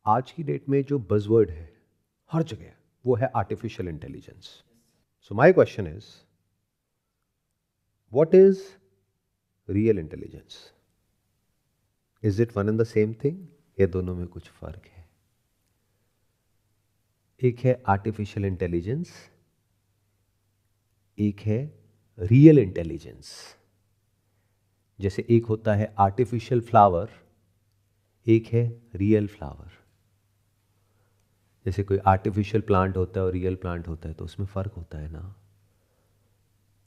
आज की डेट में जो बज़वर्ड है हर जगह, वो है artificial intelligence. So my question is, what is real intelligence? Is it one and the same thing, या दोनों में कुछ फर्क है? एक है आर्टिफिशियल इंटेलिजेंस, एक है रियल इंटेलिजेंस. जैसे एक होता है आर्टिफिशियल फ्लावर, एक है रियल फ्लावर. जैसे कोई आर्टिफिशियल प्लांट होता है और रियल प्लांट होता है, तो उसमें फर्क होता है ना.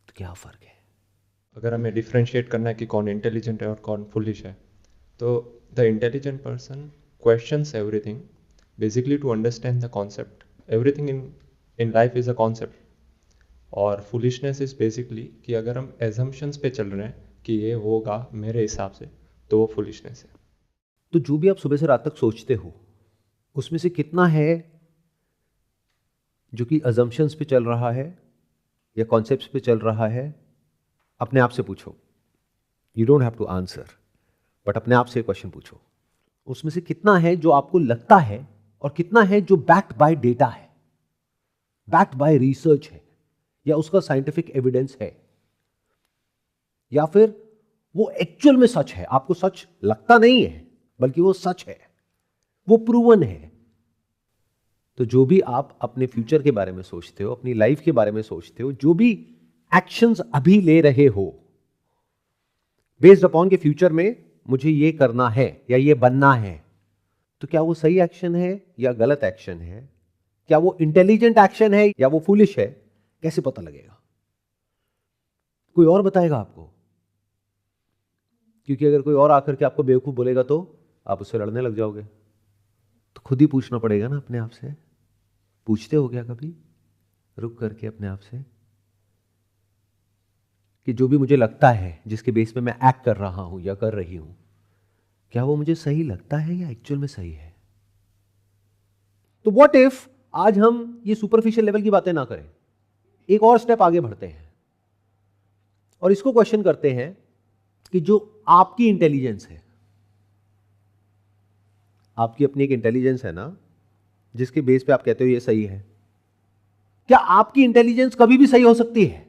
तो क्या फर्क है? अगर हमें डिफ्रेंशिएट करना है कि कौन इंटेलिजेंट है और कौन फुलिश है, तो the intelligent person questions everything basically to understand the concept. Everything in life is a concept. और फुलिशनेस इज बेसिकली कि अगर हम एजम्पशंस पे चल रहे हैं कि ये होगा मेरे हिसाब से, तो वो फुलिशनेस है. तो जो भी आप सुबह से रात तक सोचते हो, उसमें से कितना है जो कि अजम्पशंस पे चल रहा है या कॉन्सेप्ट्स पे चल रहा है? अपने आप से पूछो. You don't have to answer, but अपने आप से क्वेश्चन पूछो. उसमें से कितना है जो आपको लगता है और कितना है जो बैक्ड बाय डेटा है, बैक्ड बाय रिसर्च है, या उसका साइंटिफिक एविडेंस है, या फिर वो एक्चुअल में सच है. आपको सच लगता नहीं है, बल्कि वो सच है, वो प्रूवन है. तो जो भी आप अपने फ्यूचर के बारे में सोचते हो, अपनी लाइफ के बारे में सोचते हो, जो भी एक्शंस अभी ले रहे हो बेस्ड अपॉन के फ्यूचर में मुझे ये करना है या ये बनना है, तो क्या वो सही एक्शन है या गलत एक्शन है? क्या वो इंटेलिजेंट एक्शन है या वो फूलिश है? कैसे पता लगेगा? कोई और बताएगा आपको? क्योंकि अगर कोई और आकर के आपको बेवकूफ बोलेगा तो आप उससे लड़ने लग जाओगे. तो खुद ही पूछना पड़ेगा ना अपने आप से. पूछते हो क्या कभी रुक करके अपने आप से कि जो भी मुझे लगता है, जिसके बेस पे मैं एक्ट कर रहा हूं या कर रही हूं, क्या वो मुझे सही लगता है या एक्चुअल में सही है? तो व्हाट इफ आज हम ये सुपरफिशियल लेवल की बातें ना करें, एक और स्टेप आगे बढ़ते हैं और इसको क्वेश्चन करते हैं कि जो आपकी इंटेलिजेंस है, आपकी अपनी एक इंटेलिजेंस है ना, जिसके बेस पे आप कहते हो ये सही है. क्या आपकी इंटेलिजेंस कभी भी सही हो सकती है?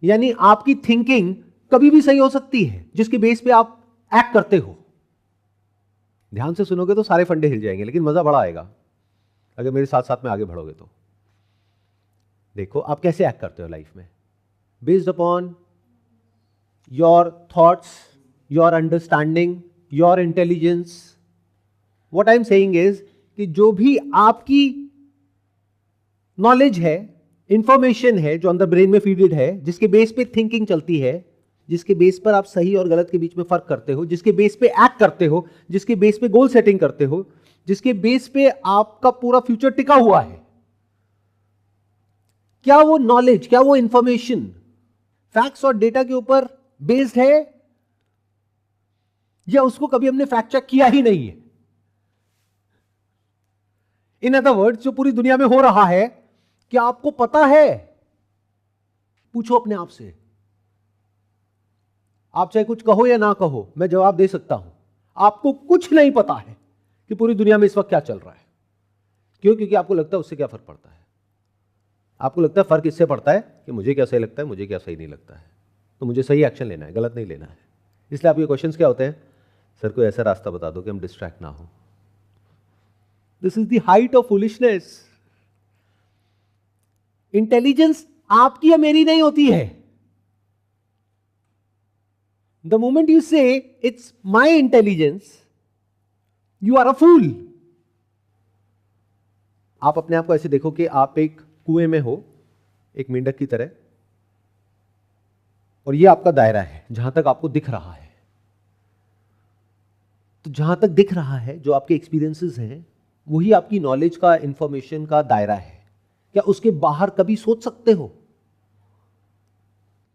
यानी आपकी थिंकिंग कभी भी सही हो सकती है जिसके बेस पे आप एक्ट करते हो? ध्यान से सुनोगे तो सारे फंडे हिल जाएंगे, लेकिन मजा बड़ा आएगा अगर मेरे साथ साथ में आगे बढ़ोगे तो. देखो आप कैसे एक्ट करते हो लाइफ में, based upon your thoughts, your understanding, your intelligence. What I am saying is कि जो भी आपकी नॉलेज है, इंफॉर्मेशन है जो अंदर ब्रेन में फीडेड है, जिसके बेस पे थिंकिंग चलती है, जिसके बेस पर आप सही और गलत के बीच में फर्क करते हो, जिसके बेस पे एक्ट करते हो, जिसके बेस पे गोल सेटिंग करते हो, जिसके बेस पे आपका पूरा फ्यूचर टिका हुआ है, क्या वो नॉलेज, क्या वो इंफॉर्मेशन फैक्ट्स और डेटा के ऊपर बेस्ड है, या उसको कभी हमने फैक्ट चेक किया ही नहीं है? इन अदर वर्ड्स, जो पूरी दुनिया में हो रहा है, क्या आपको पता है? पूछो अपने आप से. आप चाहे कुछ कहो या ना कहो, मैं जवाब दे सकता हूं. आपको कुछ नहीं पता है कि पूरी दुनिया में इस वक्त क्या चल रहा है. क्यों? क्योंकि आपको लगता है उससे क्या फर्क पड़ता है. आपको लगता है फर्क इससे पड़ता है कि मुझे क्या सही लगता है, मुझे क्या सही नहीं लगता है, तो मुझे सही एक्शन लेना है, गलत नहीं लेना है. इसलिए आपके क्वेश्चंस क्या होते हैं? सर कोई ऐसा रास्ता बता दो कि हम डिस्ट्रैक्ट ना हो. This is the height of foolishness. Intelligence आपकी या मेरी नहीं होती है. The moment you say it's my intelligence, you are a fool. आप अपने आप को ऐसे देखो कि आप एक कुएं में हो, एक मेंढक की तरह, और ये आपका दायरा है जहां तक आपको दिख रहा है. तो जहां तक दिख रहा है, जो आपके एक्सपीरियंसेस हैं, वही आपकी नॉलेज का, इंफॉर्मेशन का दायरा है. क्या उसके बाहर कभी सोच सकते हो?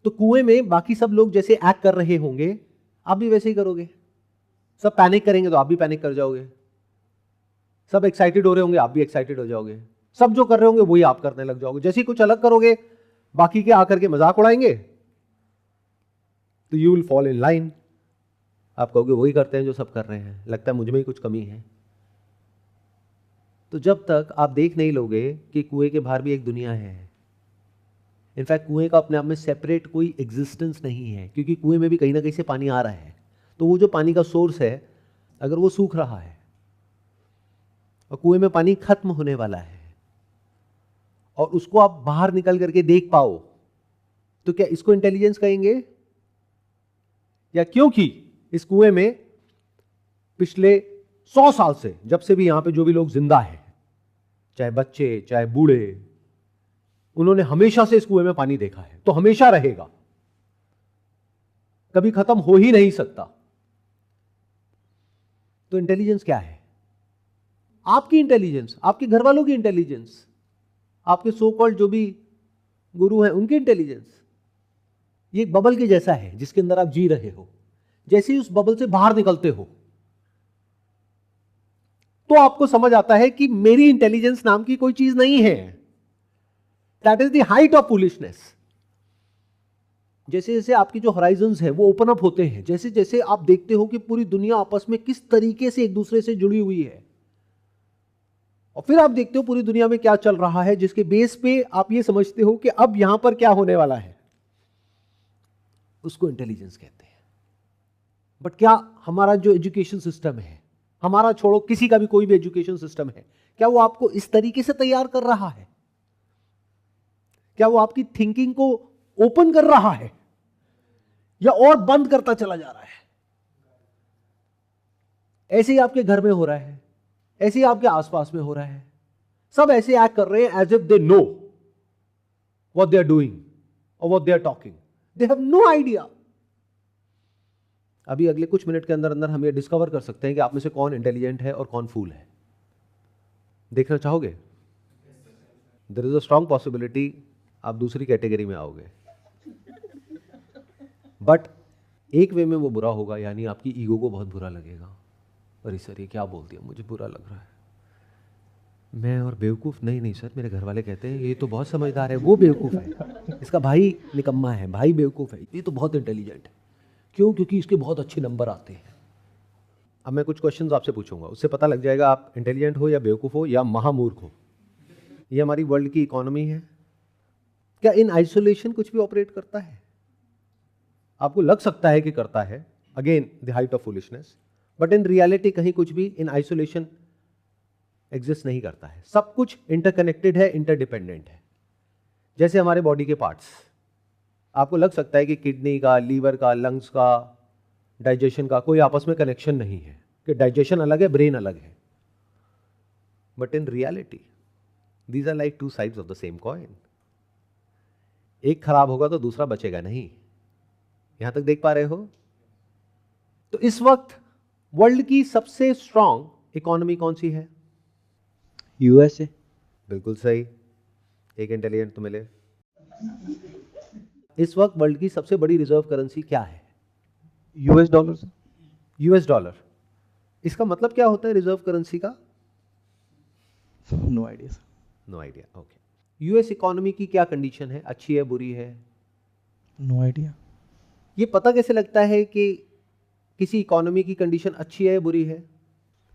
तो कुएं में बाकी सब लोग जैसे एक्ट कर रहे होंगे, आप भी वैसे ही करोगे. सब पैनिक करेंगे तो आप भी पैनिक कर जाओगे. सब एक्साइटेड हो रहे होंगे, आप भी एक्साइटेड हो जाओगे. सब जो कर रहे होंगे वही आप करने लग जाओगे. जैसे ही कुछ अलग करोगे, बाकी के आकर के मजाक उड़ाएंगे, तो you will fall in line. आप कहोगे वही करते हैं जो सब कर रहे हैं, लगता है मुझ में ही कुछ कमी है। तो जब तक आप देख नहीं लोगे कि कुएं के बाहर भी एक दुनिया है, इनफैक्ट कुएं का अपने आप में सेपरेट कोई एग्जिस्टेंस नहीं है, क्योंकि कुएं में भी कहीं ना कहीं से पानी आ रहा है, तो वो जो पानी का सोर्स है अगर वो सूख रहा है और कुएं में पानी खत्म होने वाला है और उसको आप बाहर निकल करके देख पाओ, तो क्या इसको इंटेलिजेंस कहेंगे? या क्योंकि इस कुएं में पिछले 100 साल से, जब से भी यहां पे जो भी लोग जिंदा है, चाहे बच्चे चाहे बूढ़े, उन्होंने हमेशा से इस कुएं में पानी देखा है, तो हमेशा रहेगा, कभी खत्म हो ही नहीं सकता। तो इंटेलिजेंस क्या है? आपकी इंटेलिजेंस, आपके घर वालों की इंटेलिजेंस, आपके सो कॉल्ड जो भी गुरु हैं उनकी इंटेलिजेंस, ये एक बबल के जैसा है जिसके अंदर आप जी रहे हो। जैसे ही उस बबल से बाहर निकलते हो तो आपको समझ आता है कि मेरी इंटेलिजेंस नाम की कोई चीज नहीं है। That is the height of foolishness. जैसे जैसे आपकी जो हॉराइजन्स है वो ओपन अप होते हैं, जैसे जैसे आप देखते हो कि पूरी दुनिया आपस में किस तरीके से एक दूसरे से जुड़ी हुई है, और फिर आप देखते हो पूरी दुनिया में क्या चल रहा है, जिसके बेस पे आप ये समझते हो कि अब यहां पर क्या होने वाला है, उसको इंटेलिजेंस कहते हैं। बट क्या हमारा जो एजुकेशन सिस्टम है, हमारा छोड़ो किसी का भी कोई भी एजुकेशन सिस्टम है, क्या वो आपको इस तरीके से तैयार कर रहा है? क्या वो आपकी थिंकिंग को ओपन कर रहा है या और बंद करता चला जा रहा है? ऐसे ही आपके घर में हो रहा है, ऐसे ही आपके आसपास में हो रहा है, सब ऐसे एक्ट कर रहे हैं as if they know what they are doing और what they are talking, they have no idea. अभी अगले कुछ मिनट के अंदर अंदर हम ये डिस्कवर कर सकते हैं कि आप में से कौन इंटेलिजेंट है और कौन फूल है। देखना चाहोगे? There is a strong possibility आप दूसरी कैटेगरी में आओगे, बट एक वे में वो बुरा होगा, यानी आपकी ईगो को बहुत बुरा लगेगा। अरे सर ये क्या बोल दिया, मुझे बुरा लग रहा है, मैं और बेवकूफ़ नहीं। नहीं सर, मेरे घर वाले कहते हैं ये तो बहुत समझदार है, वो बेवकूफ़ है, इसका भाई निकम्मा है, भाई बेवकूफ़ है, ये तो बहुत इंटेलिजेंट है। क्यों? क्योंकि इसके बहुत अच्छे नंबर आते हैं। अब मैं कुछ क्वेश्चंस आपसे पूछूंगा, उससे पता लग जाएगा आप इंटेलिजेंट हो या बेवकूफ़ हो या महामूर्ख हो। ये हमारी वर्ल्ड की इकोनॉमी है। क्या इन आइसोलेशन कुछ भी ऑपरेट करता है? आपको लग सकता है कि करता है, again the height of foolishness, but in reality कहीं कुछ भी इन आइसोलेशन एग्जिस्ट नहीं करता है। सब कुछ इंटरकनेक्टेड है, इंटरडिपेंडेंट है। जैसे हमारे बॉडी के पार्ट्स, आपको लग सकता है कि किडनी का, लीवर का, लंग्स का, डाइजेशन का कोई आपस में कनेक्शन नहीं है, कि डाइजेशन अलग है, ब्रेन अलग है, but in reality these are like two sides of the same coin. एक खराब होगा तो दूसरा बचेगा नहीं। यहां तक देख पा रहे हो? तो इस वक्त वर्ल्ड की सबसे स्ट्रांग इकोनॉमी कौन सी है? यूएसए। बिल्कुल सही, एक इंटेलिजेंट तो मिले। इस वक्त वर्ल्ड की सबसे बड़ी रिजर्व करेंसी क्या है? US dollar. US dollar. इसका मतलब क्या होता है रिजर्व करेंसी का? No idea. No idea. Okay. US economy की क्या कंडीशन है, अच्छी है, बुरी है? No idea. ये पता कैसे लगता है कि किसी इकोनॉमी की कंडीशन अच्छी है या बुरी है?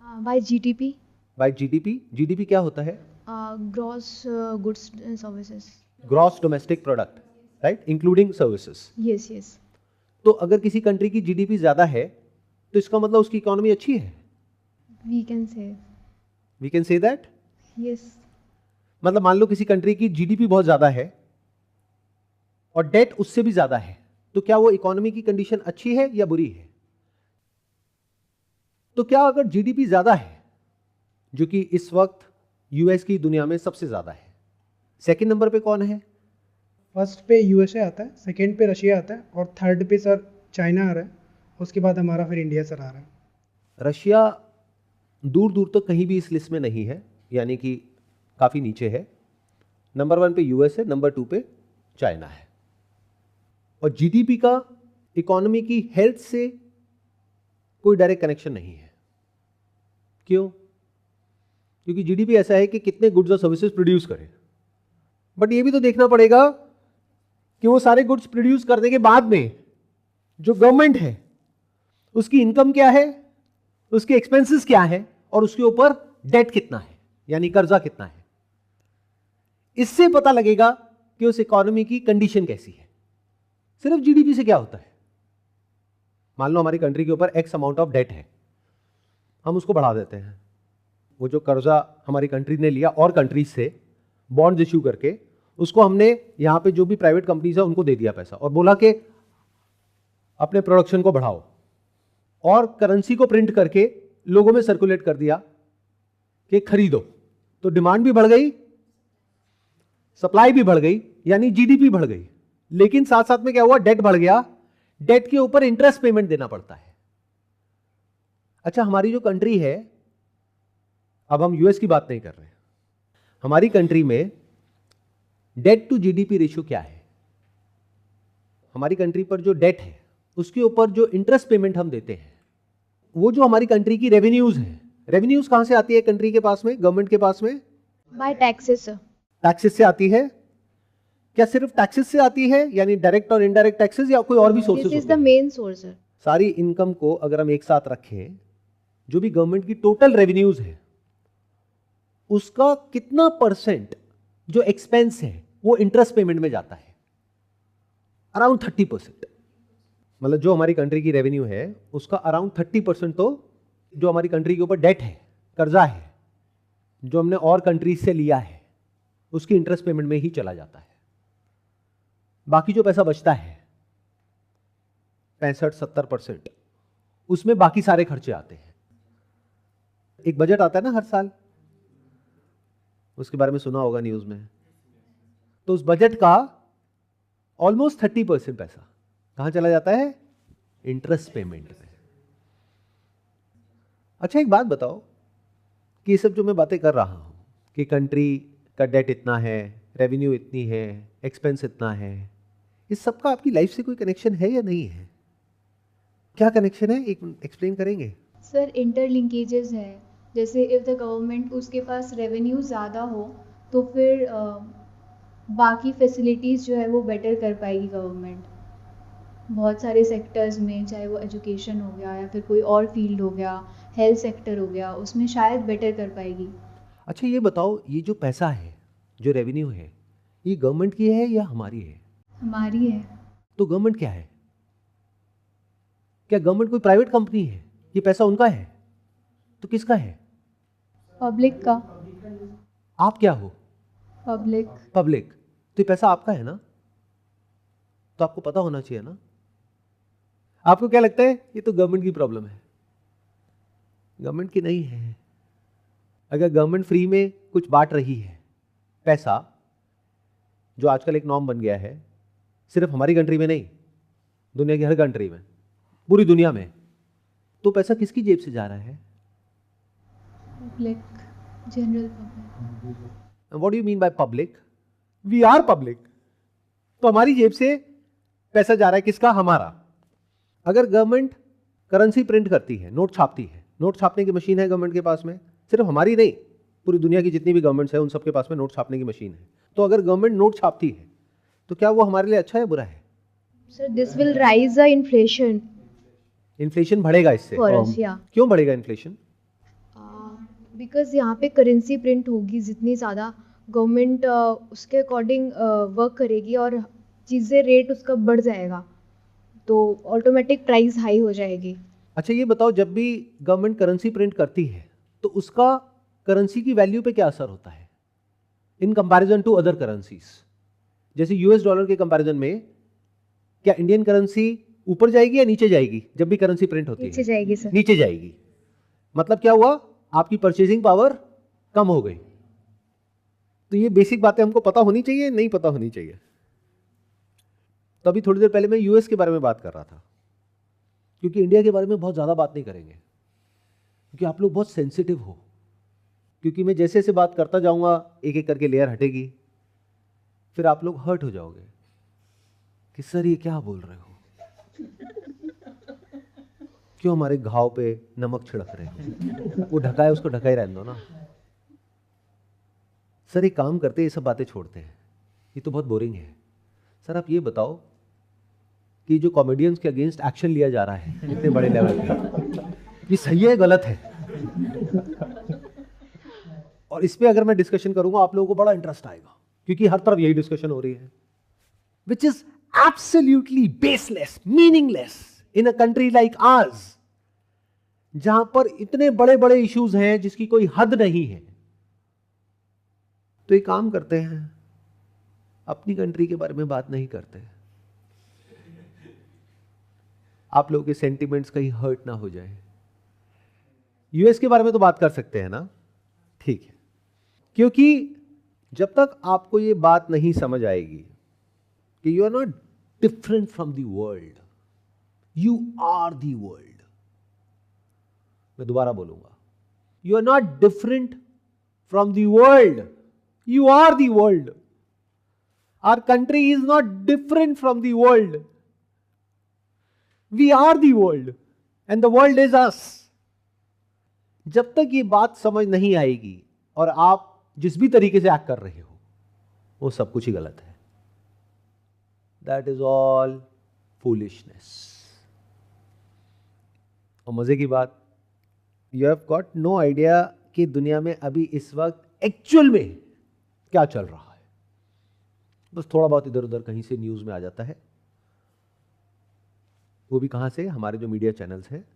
By GDP. By GDP. GDP क्या होता है? Gross goods and services. Gross domestic product, right, including services. Yes yes. तो अगर किसी कंट्री की जीडीपी ज्यादा है तो इसका मतलब उसकी इकोनॉमी अच्छी है। We can say that. Yes. मतलब मान लो किसी कंट्री की जीडीपी बहुत ज्यादा है और डेट उससे भी ज्यादा है, तो क्या वो इकोनॉमी की कंडीशन अच्छी है या बुरी है? तो क्या अगर जीडीपी ज्यादा है, जो कि इस वक्त यूएस की दुनिया में सबसे ज्यादा है, सेकंड नंबर पे कौन है? फर्स्ट पे यूएसए आता है, सेकंड पे रशिया आता है और थर्ड पे सर चाइना आ रहा है, उसके बाद हमारा फिर इंडिया सर आ रहा है। रशिया दूर दूर तक कहीं भी इस लिस्ट में नहीं है, यानी कि काफ़ी नीचे है। नंबर 1 पे यूएस है, नंबर 2 पे चाइना है। और जीडीपी का इकोनॉमी की हेल्थ से कोई डायरेक्ट कनेक्शन नहीं है। क्यों? क्योंकि जीडीपी ऐसा है कि कितने गुड्स और सर्विसेज प्रोड्यूस करें, बट ये भी तो देखना पड़ेगा कि वो सारे गुड्स प्रोड्यूस करने के बाद में जो गवर्नमेंट है उसकी इनकम क्या है, उसके एक्सपेंसेस क्या है, और उसके ऊपर डेट कितना है, यानी कर्जा कितना है। इससे पता लगेगा कि उस इकोनॉमी की कंडीशन कैसी है। सिर्फ जीडीपी से क्या होता है? मान लो हमारी कंट्री के ऊपर एक्स अमाउंट ऑफ डेट है, हम उसको बढ़ा देते हैं। वो जो कर्जा हमारी कंट्री ने लिया और कंट्रीज से बॉन्ड्स इश्यू करके, उसको हमने यहां पे जो भी प्राइवेट कंपनीज है उनको दे दिया पैसा और बोला कि अपने प्रोडक्शन को बढ़ाओ, और करेंसी को प्रिंट करके लोगों में सर्कुलेट कर दिया कि खरीदो। तो डिमांड भी बढ़ गई, सप्लाई भी बढ़ गई, यानी जीडीपी बढ़ गई। लेकिन साथ साथ में क्या हुआ, डेट बढ़ गया। डेट के ऊपर इंटरेस्ट पेमेंट देना पड़ता है। अच्छा, हमारी जो कंट्री है, अब हम यूएस की बात नहीं कर रहे, हमारी कंट्री में डेट टू जीडीपी रेशियो क्या है? हमारी कंट्री पर जो डेट है उसके ऊपर जो इंटरेस्ट पेमेंट हम देते हैं, वो जो हमारी कंट्री की रेवेन्यूज है, रेवेन्यूज कहां से आती है कंट्री के पास में, गवर्नमेंट के पास में? By taxes, sir. टैक्सेस से आती है। क्या सिर्फ टैक्सेस से आती है, यानी डायरेक्ट और इनडायरेक्ट टैक्सेस, या कोई और भी This सोर्सेस is होते the हैं? main source, sir. सारी इनकम को अगर हम एक साथ रखें, जो भी गवर्नमेंट की टोटल रेवेन्यूज है उसका कितना परसेंट जो एक्सपेंस है वो इंटरेस्ट पेमेंट में जाता है? अराउंड 30%। मतलब जो हमारी कंट्री की रेवेन्यू है उसका अराउंड 30% तो जो हमारी कंट्री के ऊपर डेट है, कर्जा है, जो हमने और कंट्रीज से लिया है, उसकी इंटरेस्ट पेमेंट में ही चला जाता है। बाकी जो पैसा बचता है 65-70%, उसमें बाकी सारे खर्चे आते हैं। एक बजट आता है ना हर साल, उसके बारे में सुना होगा न्यूज में। तो उस बजट का ऑलमोस्ट 30% पैसा कहां चला जाता है? इंटरेस्ट पेमेंट में। अच्छा, एक बात बताओ कि ये सब जो मैं बातें कर रहा हूं कि कंट्री का डेट इतना है, रेवेन्यू इतनी है, एक्सपेंस इतना है, इस सब का आपकी लाइफ से कोई कनेक्शन है या नहीं है? क्या कनेक्शन है, एक एक्सप्लेन करेंगे? सर इंटरलिंकेजेस है, जैसे इफ़ द गवर्नमेंट उसके पास रेवेन्यू ज़्यादा हो तो फिर बाकी फैसिलिटीज़ जो है वो बेटर कर पाएगी गवर्नमेंट। बहुत सारे सेक्टर्स में, चाहे वो एजुकेशन हो गया या फिर कोई और फील्ड हो गया, हेल्थ सेक्टर हो गया, उसमें शायद बेटर कर पाएगी। अच्छा, ये बताओ, ये जो पैसा है, जो रेवेन्यू है, ये गवर्नमेंट की है या हमारी है? हमारी है। तो गवर्नमेंट क्या है? क्या गवर्नमेंट कोई प्राइवेट कंपनी है? ये पैसा उनका है तो किसका है? पब्लिक का। आप क्या हो? पब्लिक। पब्लिक। तो ये पैसा आपका है ना, तो आपको पता होना चाहिए ना। आपको क्या लगता है ये तो गवर्नमेंट की प्रॉब्लम है? गवर्नमेंट की नहीं है। अगर गवर्नमेंट फ्री में कुछ बांट रही है पैसा, जो आजकल एक नॉर्म बन गया है, सिर्फ हमारी कंट्री में नहीं, दुनिया की हर कंट्री में, पूरी दुनिया में, तो पैसा किसकी जेब से जा रहा है? Public, general public. What do you mean by public? We are public. तो हमारी जेब से पैसा जा रहा है, किसका? हमारा। अगर गवर्नमेंट करेंसी प्रिंट करती है, नोट छापती है, नोट छापने की मशीन है गवर्नमेंट के पास में, सिर्फ हमारी नहीं, पूरी दुनिया की जितनी भी गवर्नमेंट्स है उन सबके पास में नोट छापने की मशीन है। तो अगर गवर्नमेंट नोट छापती है तो क्या वो हमारे लिए अच्छा है बुरा है? Sir, this will rise the inflation inflation बढ़ेगा इससे। for us, yeah. क्यों बढ़ेगा इन्फ्लेशन? बिकॉज यहाँ पे करेंसी प्रिंट होगी, जितनी ज़्यादा गवर्नमेंट उसके अकॉर्डिंग वर्क करेगी और चीज़ें रेट उसका बढ़ जाएगा, तो ऑटोमेटिक प्राइस हाई हो जाएगी। अच्छा, ये बताओ, जब भी गवर्नमेंट करेंसी प्रिंट करती है तो उसका करेंसी की वैल्यू पे क्या असर होता है in comparison to other currencies? जैसे यूएस डॉलर के कंपैरिजन में क्या इंडियन करेंसी ऊपर जाएगी या नीचे जाएगी जब भी करेंसी प्रिंट होती है? नीचे जाएगी सर। नीचे जाएगी। मतलब क्या हुआ? आपकी परचेजिंग पावर कम हो गई। तो ये बेसिक बातें हमको पता होनी चाहिए, नहीं पता होनी चाहिए? तो अभी थोड़ी देर पहले मैं यूएस के बारे में बात कर रहा था, क्योंकि इंडिया के बारे में बहुत ज्यादा बात नहीं करेंगे, क्योंकि आप लोग बहुत सेंसिटिव हो। क्योंकि मैं जैसे जैसे बात करता जाऊंगा, एक एक करके लेयर हटेगी, फिर आप लोग हर्ट हो जाओगे कि सर ये क्या बोल रहे हो, क्यों हमारे घाव पे नमक छिड़क रहे हो? वो ढका है, उसको ढका ही रहने दो ना। सर एक काम करते, ये सब बातें छोड़ते हैं, ये तो बहुत बोरिंग है। सर आप ये बताओ कि जो कॉमेडियंस के अगेंस्ट एक्शन लिया जा रहा है इतने बड़े लेवल पे, ये सही है गलत है? और इस पे अगर मैं डिस्कशन करूंगा आप लोगों को बड़ा इंटरेस्ट आएगा, क्योंकि हर तरफ यही डिस्कशन हो रही है, which is absolutely baseless, meaningless in a country like ours, जहां पर इतने बड़े बड़े इश्यूज हैं जिसकी कोई हद नहीं है। तो एक काम करते हैं, अपनी कंट्री के बारे में बात नहीं करते, आप लोगों के सेंटिमेंट्स कहीं हर्ट ना हो जाए। यूएस के बारे में तो बात कर सकते हैं ना, ठीक है, क्योंकि जब तक आपको ये बात नहीं समझ आएगी कि you are not different from the world, you are the world. मैं दोबारा बोलूंगा, you are not different from the world, you are the world. Our country is not different from the world, we are the world and the world is us. जब तक ये बात समझ नहीं आएगी और आप जिस भी तरीके से एक्ट कर रहे हो वो सब कुछ ही गलत है। That is all foolishness. और मजे की बात, you have got no idea कि दुनिया में अभी इस वक्त एक्चुअल में क्या चल रहा है। बस थोड़ा बहुत इधर उधर कहीं से न्यूज में आ जाता है, वो भी कहां से, हमारे जो मीडिया चैनल्स हैं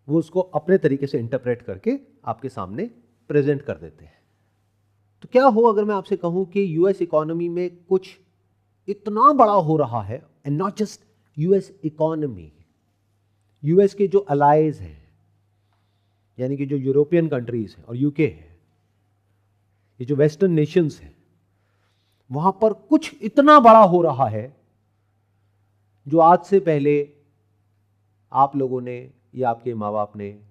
वो उसको अपने तरीके से इंटरप्रेट करके आपके सामने प्रेजेंट कर देते हैं। तो क्या हो अगर मैं आपसे कहूं कि यूएस इकोनॉमी में कुछ इतना बड़ा हो रहा है, and not just US economy, US के जो अलाइज हैं, यानी कि जो यूरोपियन कंट्रीज हैं और यूके है, ये जो वेस्टर्न नेशंस हैं, वहां पर कुछ इतना बड़ा हो रहा है जो आज से पहले आप लोगों ने या आपके माँ बाप ने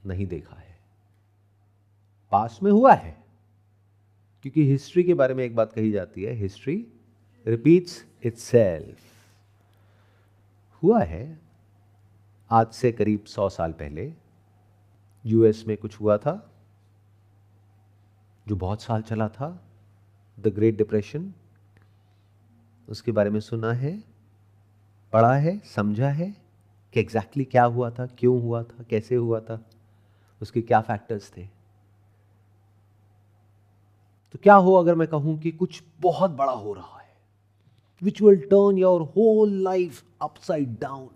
नहीं देखा है। पास्ट में हुआ है, क्योंकि हिस्ट्री के बारे में एक बात कही जाती है, हिस्ट्री रिपीट्स इटसेल्फ। हुआ है आज से करीब 100 साल पहले यूएस में कुछ हुआ था जो बहुत साल चला था, द ग्रेट डिप्रेशन। उसके बारे में सुना है, पढ़ा है, समझा है कि एग्जैक्टली क्या हुआ था, क्यों हुआ था, कैसे हुआ था, उसके क्या फैक्टर्स थे। तो क्या हो अगर मैं कहूं कि कुछ बहुत बड़ा हो रहा है, which will turn your whole life upside down,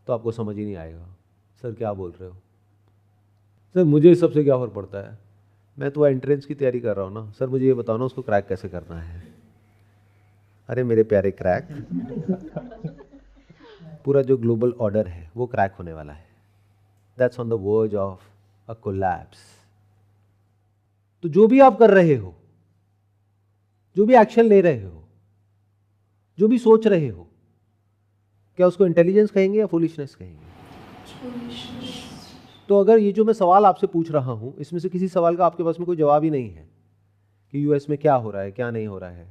तो आपको समझ ही नहीं आएगा, सर क्या बोल रहे हो, सर मुझे इस सबसे क्या फर्क पड़ता है, मैं तो एंट्रेंस की तैयारी कर रहा हूं ना, सर मुझे ये बताओ ना उसको क्रैक कैसे करना है। अरे मेरे प्यारे क्रैक, पूरा जो ग्लोबल ऑर्डर है वो क्रैक होने वाला है, that's on the verge of a collapse. तो जो भी आप कर रहे हो, जो भी एक्शन ले रहे हो, जो भी सोच रहे हो, क्या उसको इंटेलिजेंस कहेंगे या फूलिशनेस कहेंगे? तो अगर ये जो मैं सवाल आपसे पूछ रहा हूं, इसमें से किसी सवाल का आपके पास में कोई जवाब ही नहीं है कि यूएस में क्या हो रहा है, क्या नहीं हो रहा है,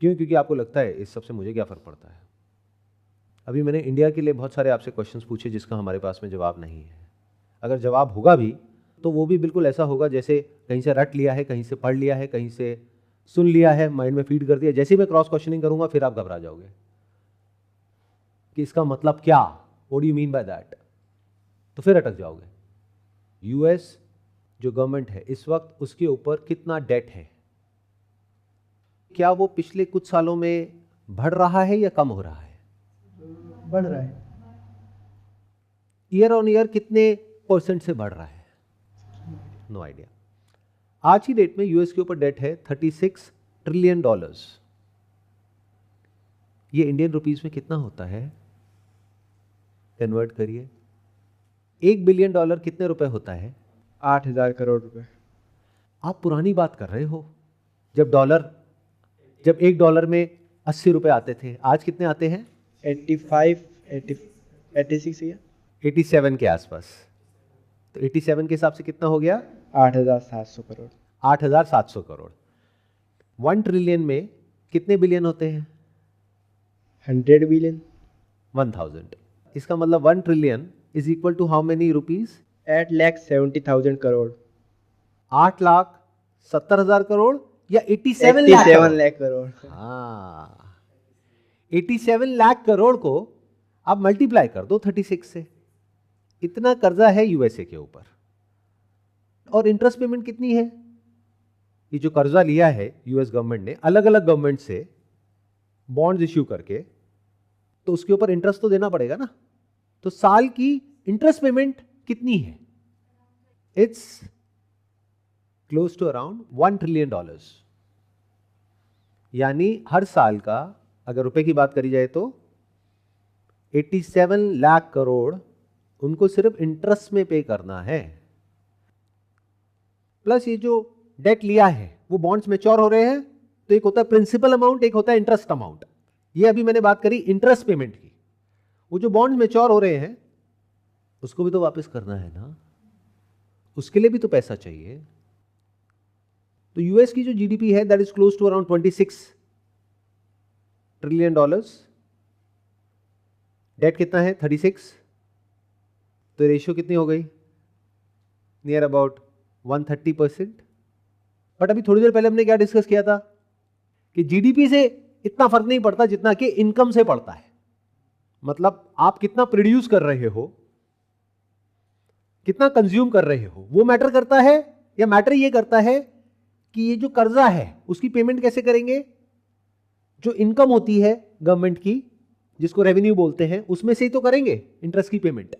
क्यों? क्योंकि आपको लगता है इस सबसे मुझे क्या फर्क पड़ता है। अभी मैंने इंडिया के लिए बहुत सारे आपसे क्वेश्चंस पूछे जिसका हमारे पास में जवाब नहीं है। अगर जवाब होगा भी तो वो भी बिल्कुल ऐसा होगा जैसे कहीं से रट लिया है, कहीं से पढ़ लिया है, कहीं से सुन लिया है, माइंड में फीड कर दिया। जैसे ही मैं क्रॉस क्वेश्चनिंग करूंगा फिर आप घबरा जाओगे कि इसका मतलब क्या, what do you mean by that, तो फिर अटक जाओगे। यूएस जो गवर्नमेंट है इस वक्त, उसके ऊपर कितना डेट है, क्या वो पिछले कुछ सालों में बढ़ रहा है या कम हो रहा है? बढ़ रहा है। ईयर ऑन ईयर कितने % से बढ़ रहा है? No idea. आज की डेट में यूएस के ऊपर डेट है $36 ट्रिलियन। ये इंडियन रुपीस में कितना होता है, कन्वर्ट करिए। $1 बिलियन कितने रुपए होता है? 8,000 करोड़ रुपए। आप पुरानी बात कर रहे हो, जब $1 डॉलर में 80 रुपए आते थे, आज कितने आते हैं? 86 या 87 के आसपास। तो 87 के हिसाब से कितना हो गया? 8,700 करोड़। 8,700 करोड़। 1 ट्रिलियन में कितने बिलियन होते हैं? 100 बिलियन। 1000। इसका मतलब 1 trillion is equal to how many rupees? 8,70,000 crore. 8,70,000 crore या 87 लाख 87 करोड़? लाख करोड़। हाँ, 87 लाख करोड़ को आप मल्टीप्लाई कर दो 36 से। इतना कर्जा है यूएसए के ऊपर। और इंटरेस्ट पेमेंट कितनी है? ये जो कर्जा लिया है यूएस गवर्नमेंट ने अलग अलग गवर्नमेंट से बॉन्ड्स इश्यू करके, तो उसके ऊपर इंटरेस्ट तो देना पड़ेगा ना। तो साल की इंटरेस्ट पेमेंट कितनी है? It's close to around $1 trillion. यानी हर साल का अगर रुपए की बात करी जाए तो 87 लाख करोड़ उनको सिर्फ इंटरेस्ट में पे करना है। प्लस ये जो डेट लिया है वो बॉन्ड्स मैच्योर हो रहे हैं, तो एक होता है प्रिंसिपल अमाउंट, एक होता है इंटरेस्ट अमाउंट। ये अभी मैंने बात करी इंटरेस्ट पेमेंट की। वो जो बॉन्ड्स मैच्योर हो रहे हैं उसको भी तो वापस करना है ना, उसके लिए भी तो पैसा चाहिए। तो यूएस की जो जीडीपी है that is close to around $26 trillion. Debt कितना है? 36। तो रेशियो कितनी हो गई? Near about 130%। बट अभी थोड़ी देर पहले हमने क्या डिस्कस किया था कि जीडीपी से इतना फर्क नहीं पड़ता जितना कि इनकम से पड़ता है। मतलब आप कितना प्रोड्यूस कर रहे हो, कितना कंज्यूम कर रहे हो, वो मैटर करता है। या मैटर ये करता है कि ये जो कर्जा है उसकी पेमेंट कैसे करेंगे? जो इनकम होती है गवर्नमेंट की, जिसको रेवेन्यू बोलते हैं, उसमें से ही तो करेंगे इंटरेस्ट की पेमेंट,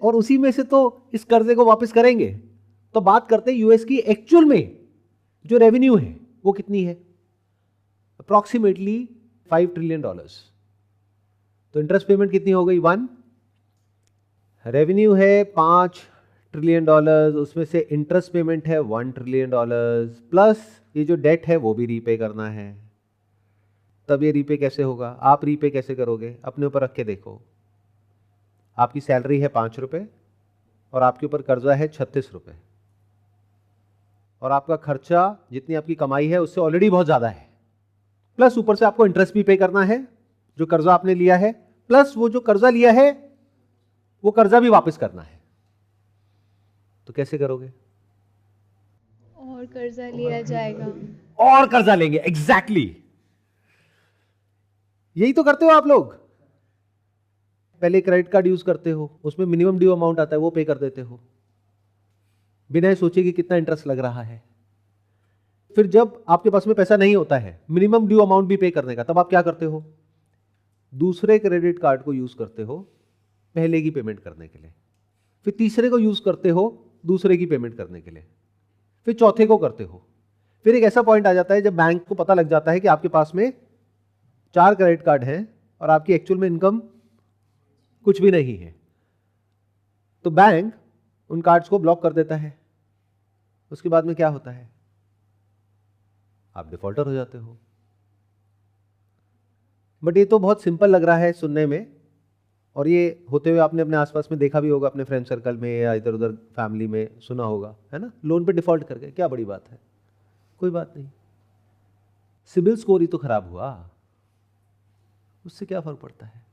और उसी में से तो इस कर्जे को वापस करेंगे। तो बात करते हैं यूएस की एक्चुअल में जो रेवेन्यू है वो कितनी है? Approximately $5 trillion. तो इंटरेस्ट पेमेंट कितनी हो गई? 1। रेवेन्यू है $5 ट्रिलियन, उसमें से इंटरेस्ट पेमेंट है $1 ट्रिलियन, प्लस ये जो डेट है वो भी रीपे करना है। तब ये रीपे कैसे होगा? आप रीपे कैसे करोगे? अपने ऊपर रख के देखो। आपकी सैलरी है ₹5 और आपके ऊपर कर्जा है ₹36, और आपका खर्चा जितनी आपकी कमाई है उससे ऑलरेडी बहुत ज्यादा है, प्लस ऊपर से आपको इंटरेस्ट भी पे करना है जो कर्जा आपने लिया है, प्लस वो जो कर्जा लिया है वो कर्जा भी वापस करना है। तो कैसे करोगे? और कर्जा लिया जाएगा। और कर्जा लेंगे। एग्जैक्टली यही तो करते हो आप लोग। पहले क्रेडिट कार्ड यूज करते हो, उसमें मिनिमम ड्यू अमाउंट आता है, वो पे कर देते हो बिना सोचे कि कितना इंटरेस्ट लग रहा है। फिर जब आपके पास में पैसा नहीं होता है मिनिमम ड्यू अमाउंट भी पे करने का, तब आप क्या करते हो? दूसरे क्रेडिट कार्ड को यूज करते हो पहले की पेमेंट करने के लिए, फिर तीसरे को यूज करते हो दूसरे की पेमेंट करने के लिए, फिर चौथे को करते हो। फिर एक ऐसा पॉइंट आ जाता है जब बैंक को पता लग जाता है कि आपके पास में 4 क्रेडिट कार्ड हैं और आपकी एक्चुअल में इनकम कुछ भी नहीं है, तो बैंक उन कार्ड्स को ब्लॉक कर देता है। उसके बाद में क्या होता है? आप डिफॉल्टर हो जाते हो। बट ये तो बहुत सिंपल लग रहा है सुनने में, और ये होते हुए आपने अपने आसपास में देखा भी होगा, अपने फ्रेंड सर्कल में या इधर उधर फैमिली में सुना होगा, है ना? लोन पे डिफॉल्ट कर गए, क्या बड़ी बात है? कोई बात नहीं, सिबिल स्कोर ही तो खराब हुआ, उससे क्या फर्क पड़ता है?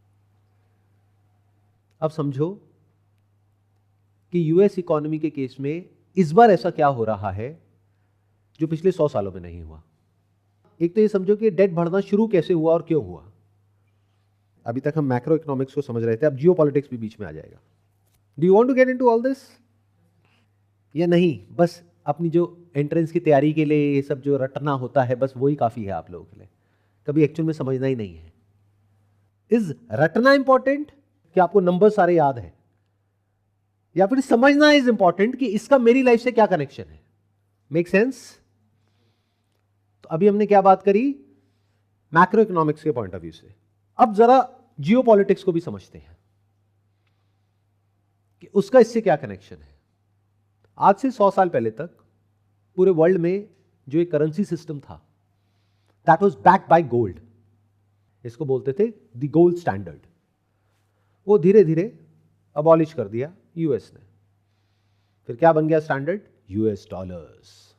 अब समझो कि यूएस इकोनॉमी के केस में इस बार ऐसा क्या हो रहा है जो पिछले 100 सालों में नहीं हुआ। एक तो ये समझो कि डेट बढ़ना शुरू कैसे हुआ और क्यों हुआ। अभी तक हम मैक्रो इकोनॉमिक्स को समझ रहे थे, अब जियो पॉलिटिक्स भी बीच में आ जाएगा। Do you want to get into all this या नहीं? बस अपनी जो एंट्रेंस की तैयारी के लिए ये सब जो रटना होता है बस वही काफी है आप लोगों के लिए, कभी एक्चुअल में समझना ही नहीं है। इज रटना इंपॉर्टेंट कि आपको नंबर सारे याद है, या फिर समझना इज इंपॉर्टेंट कि इसका मेरी लाइफ से क्या कनेक्शन है? Make sense? तो अभी हमने क्या बात करी? मैक्रो इकोनॉमिक्स के पॉइंट ऑफ व्यू से। अब जरा जियो पॉलिटिक्स को भी समझते हैं कि उसका इससे क्या कनेक्शन है। आज से 100 साल पहले तक पूरे वर्ल्ड में जो एक करेंसी सिस्टम था that was backed by gold, इसको बोलते थे द गोल्ड स्टैंडर्ड। वो धीरे धीरे अबॉलिश कर दिया यूएस ने। फिर क्या बन गया स्टैंडर्ड? US dollars.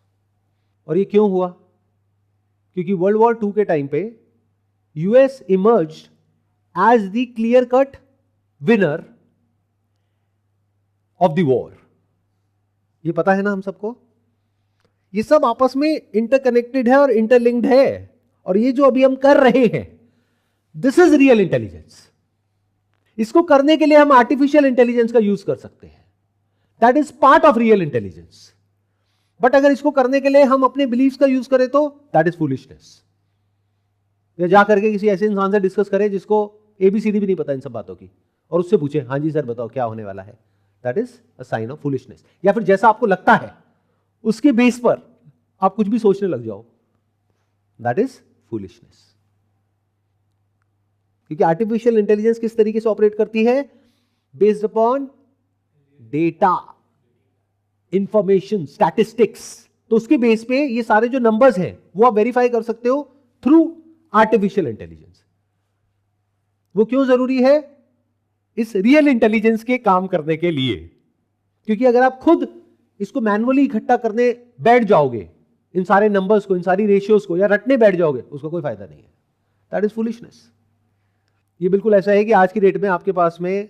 और ये क्यों हुआ? क्योंकि वर्ल्ड वॉर 2 के टाइम पे US emerged as the clear cut winner of the war. ये पता है ना हम सबको? ये सब आपस में इंटरकनेक्टेड है और इंटरलिंक्ड है, और ये जो अभी हम कर रहे हैं, दिस इज रियल इंटेलिजेंस। इसको करने के लिए हम आर्टिफिशियल इंटेलिजेंस का यूज कर सकते हैं, that is part of real intelligence. But अगर इसको करने के लिए हम अपने बिलीफ्स का यूज करें तो दैट इज फूलिशनेस। या जा करके किसी ऐसे इंसान से डिस्कस करें जिसको एबीसीडी भी नहीं पता इन सब बातों की, और उससे पूछे हाँ जी सर बताओ क्या होने वाला है, that is a sign of foolishness. या फिर जैसा आपको लगता है उसके बेस पर आप कुछ भी सोचने लग जाओ, दैट इज फूलिशनेस। क्योंकि आर्टिफिशियल इंटेलिजेंस किस तरीके से ऑपरेट करती है, based upon data, information, statistics. तो उसके बेस पे ये सारे जो नंबर्स हैं वो आप वेरीफाई कर सकते हो थ्रू आर्टिफिशियल इंटेलिजेंस। वो क्यों जरूरी है, इस रियल इंटेलिजेंस के काम करने के लिए। क्योंकि अगर आप खुद इसको मैन्युअली इकट्ठा करने बैठ जाओगे, इन सारे नंबर्स को, इन सारी रेशियोज को, या रटने बैठ जाओगे, उसका कोई फायदा नहीं है, दैट इज फूलिशनेस। ये बिल्कुल ऐसा है कि आज की डेट में आपके पास में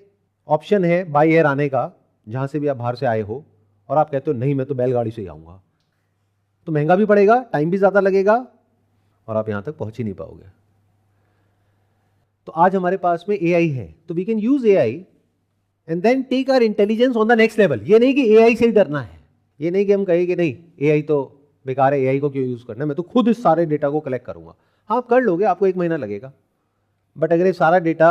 ऑप्शन है बाय एयर आने का, जहां से भी आप बाहर से आए हो, और आप कहते हो नहीं मैं तो बैलगाड़ी से ही आऊंगा, तो महंगा भी पड़ेगा, टाइम भी ज्यादा लगेगा, और आप यहां तक पहुंच ही नहीं पाओगे। तो आज हमारे पास में एआई है, तो we can use AI and then take our intelligence on the next level. ये नहीं कि एआई से ही डरना है, ये नहीं कि हम कहें कि नहीं एआई तो बेकार है, एआई को क्यों यूज करना है, मैं तो खुद इस सारे डेटा को कलेक्ट करूंगा। हाँ आप कर लोगे, आपको 1 महीना लगेगा, बट अगर ये सारा डेटा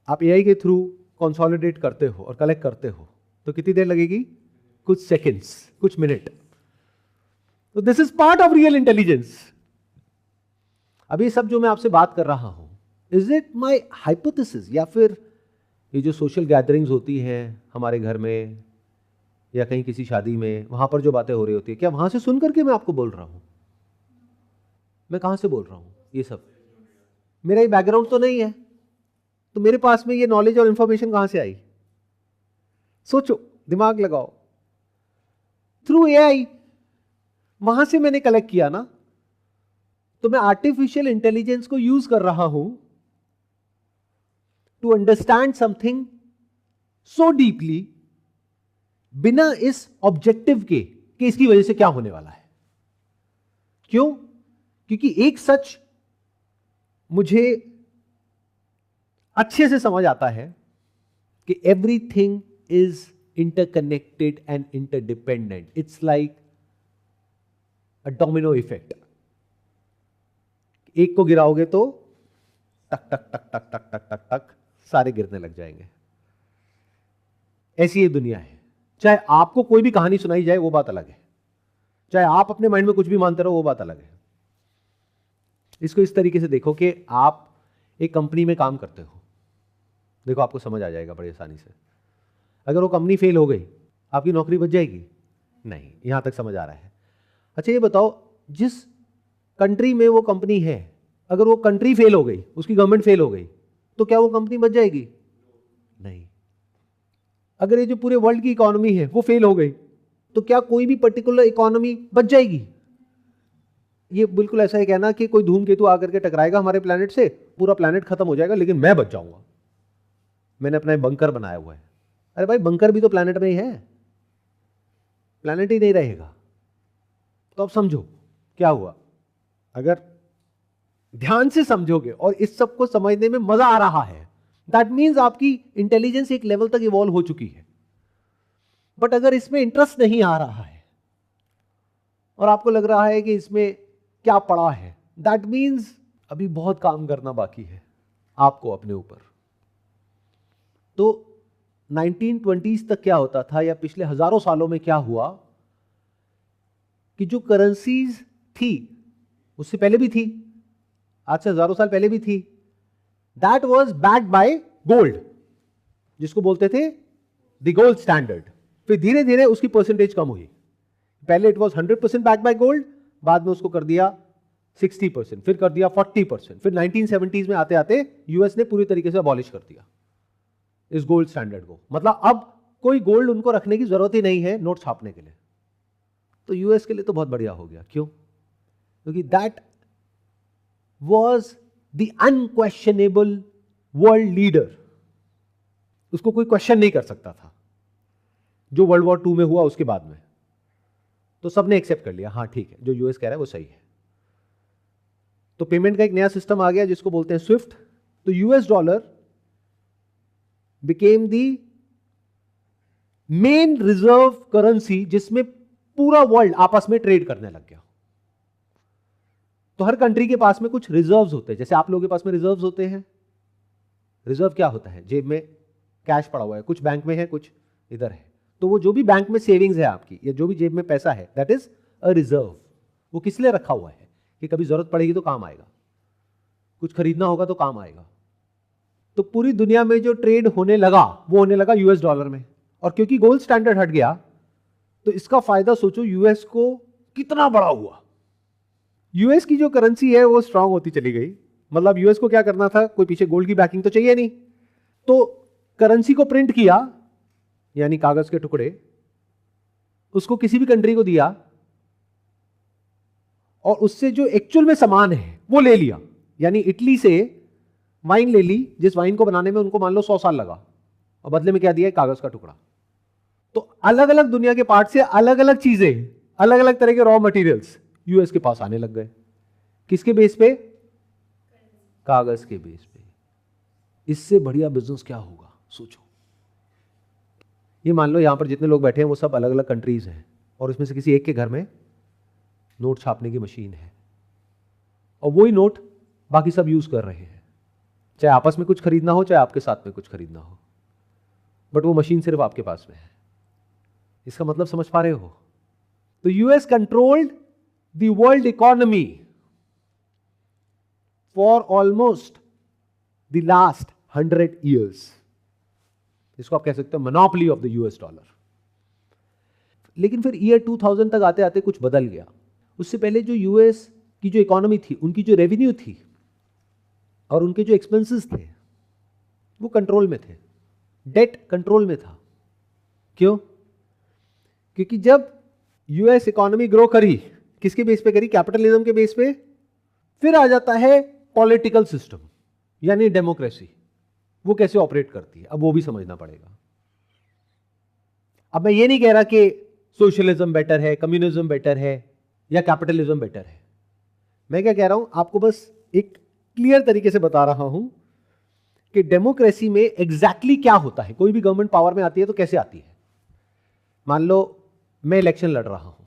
आप एआई के थ्रू कंसोलिडेट करते हो और कलेक्ट करते हो तो कितनी देर लगेगी, कुछ सेकंड्स, कुछ मिनट। तो this is part of real intelligence. अभी सब जो मैं आपसे बात कर रहा हूं, इज इट माई हाइपोथेसिस, या फिर ये जो सोशल गैदरिंग्स होती हैं हमारे घर में या कहीं किसी शादी में, वहां पर जो बातें हो रही होती है, क्या वहां से सुन करके मैं आपको बोल रहा हूं? मैं कहां से बोल रहा हूं? ये सब मेरा ही बैकग्राउंड तो नहीं है, तो मेरे पास में ये नॉलेज और इंफॉर्मेशन कहां से आई? सोचो, दिमाग लगाओ। थ्रू एआई, वहां से मैंने कलेक्ट किया ना, तो मैं आर्टिफिशियल इंटेलिजेंस को यूज कर रहा हूं to understand something so deeply, बिना इस ऑब्जेक्टिव के कि इसकी वजह से क्या होने वाला है। क्यों? क्योंकि एक सच मुझे अच्छे से समझ आता है कि everything is interconnected and interdependent. It's like a domino effect. एक को गिराओगे तो टक टक टक टक टक टक टक टक सारे गिरने लग जाएंगे। ऐसी ये दुनिया है। चाहे आपको कोई भी कहानी सुनाई जाए वो बात अलग है, चाहे आप अपने माइंड में कुछ भी मानते रहो वो बात अलग है। इसको इस तरीके से देखो कि आप एक कंपनी में काम करते हो, देखो आपको समझ आ जाएगा बड़ी आसानी से। अगर वो कंपनी फेल हो गई, आपकी नौकरी बच जाएगी? नहीं। यहां तक समझ आ रहा है? अच्छा ये बताओ, जिस कंट्री में वो कंपनी है, अगर वो कंट्री फेल हो गई, उसकी गवर्नमेंट फेल हो गई, तो क्या वो कंपनी बच जाएगी? नहीं। अगर ये जो पूरे वर्ल्ड की इकोनॉमी है वो फेल हो गई, तो क्या कोई भी पर्टिकुलर इकोनॉमी बच जाएगी? ये बिल्कुल ऐसा ही कहना कि कोई धूमकेतु आकर के टकराएगा हमारे प्लेनेट से, पूरा प्लेनेट खत्म हो जाएगा लेकिन मैं बच जाऊंगा, मैंने अपना बंकर बनाया हुआ है। अरे भाई बंकर भी तो प्लेनेट में ही है, प्लेनेट ही नहीं रहेगा। तो अब समझो क्या हुआ। अगर ध्यान से समझोगे और इस सब को समझने में मजा आ रहा है, दैट मीन्स आपकी इंटेलिजेंस एक लेवल तक इवॉल्व हो चुकी है। बट अगर इसमें इंटरेस्ट नहीं आ रहा है और आपको लग रहा है कि इसमें क्या पड़ा है, दैट मीन्स अभी बहुत काम करना बाकी है आपको अपने ऊपर। तो 1920s तक क्या होता था, या पिछले हजारों सालों में क्या हुआ, कि जो करेंसीज थी, उससे पहले भी थी, आज से हजारों साल पहले भी थी, that was backed by gold, जिसको बोलते थे द गोल्ड स्टैंडर्ड। फिर धीरे धीरे उसकी परसेंटेज कम हुई। पहले it was 100% backed by gold, बाद में उसको कर दिया 60%, फिर कर दिया 40%, फिर 1970s में आते आते यूएस ने पूरी तरीके से अबॉलिश कर दिया इस गोल्ड स्टैंडर्ड को। मतलब अब कोई गोल्ड उनको रखने की जरूरत ही नहीं है नोट छापने के लिए। तो यूएस के लिए तो बहुत बढ़िया हो गया। क्यों? क्योंकि that was the unquestionable world leader, उसको कोई क्वेश्चन नहीं कर सकता था, जो वर्ल्ड वॉर 2 में हुआ उसके बाद में। तो सबने एक्सेप्ट कर लिया, हाँ ठीक है, जो यूएस कह रहा है वो सही है। तो पेमेंट का एक नया सिस्टम आ गया जिसको बोलते हैं स्विफ्ट। तो यूएस डॉलर बिकेम दी मेन रिजर्व करेंसी जिसमें पूरा वर्ल्ड आपस में ट्रेड करने लग गया। तो हर कंट्री के पास में कुछ रिजर्व्स होते हैं, जैसे आप लोगों के पास में रिजर्व्स होते हैं। रिजर्व क्या होता है? जेब में कैश पड़ा हुआ है, कुछ बैंक में है, कुछ इधर है। तो वो जो भी बैंक में सेविंग्स है आपकी, या जो भी जेब में पैसा है, दैट इज अ रिजर्व। वो किस लिए रखा हुआ है? कि कभी जरूरत पड़ेगी तो काम आएगा, कुछ खरीदना होगा तो काम आएगा। तो पूरी दुनिया में जो ट्रेड होने लगा वो होने लगा यूएस डॉलर में। और क्योंकि गोल्ड स्टैंडर्ड हट गया तो इसका फायदा सोचो यूएस को कितना बड़ा हुआ। यूएस की जो करेंसी है वो स्ट्रांग होती चली गई। मतलब यूएस को क्या करना था, कोई पीछे गोल्ड की बैकिंग तो चाहिए नहीं, तो करेंसी को प्रिंट किया, यानी कागज के टुकड़े, उसको किसी भी कंट्री को दिया और उससे जो एक्चुअल में सामान है वो ले लिया। यानी इटली से वाइन ले ली, जिस वाइन को बनाने में उनको मान लो 100 साल लगा, और बदले में क्या दिया? कागज का टुकड़ा। तो अलग अलग दुनिया के पार्ट से अलग अलग चीजें, अलग अलग तरह के रॉ मटेरियल्स यूएस के पास आने लग गए। किसके बेस पे? कागज के बेस पे। इससे बढ़िया बिजनेस क्या होगा सोचो। ये मान लो यहां पर जितने लोग बैठे हैं वो सब अलग अलग कंट्रीज हैं, और इसमें से किसी एक के घर में नोट छापने की मशीन है, और वही नोट बाकी सब यूज कर रहे हैं, चाहे आपस में कुछ खरीदना हो, चाहे आपके साथ में कुछ खरीदना हो, बट वो मशीन सिर्फ आपके पास में है। इसका मतलब समझ पा रहे हो? तो US controlled the world economy for almost the last 100 years। इसको आप कह सकते हो monopoly of the US dollar. लेकिन फिर ईयर 2000 तक आते आते कुछ बदल गया। उससे पहले जो यूएस की जो इकोनॉमी थी, उनकी जो रेवेन्यू थी और उनके जो एक्सपेंसेस थे वो कंट्रोल में थे, डेट कंट्रोल में था। क्यों? क्योंकि जब यूएस इकोनॉमी ग्रो करी, किसके बेस पे करी? कैपिटलिज्म के बेस पे। फिर आ जाता है पॉलिटिकल सिस्टम, यानी डेमोक्रेसी, वो कैसे ऑपरेट करती है, अब वो भी समझना पड़ेगा। अब मैं ये नहीं कह रहा कि सोशलिज्म बेटर है, कम्युनिज्म बेटर है या कैपिटलिज्म बेटर है। मैं क्या कह रहा हूं, आपको बस एक क्लियर तरीके से बता रहा हूं कि डेमोक्रेसी में एग्जैक्टली क्या होता है। कोई भी गवर्नमेंट पावर में आती है तो कैसे आती है? मान लो मैं इलेक्शन लड़ रहा हूं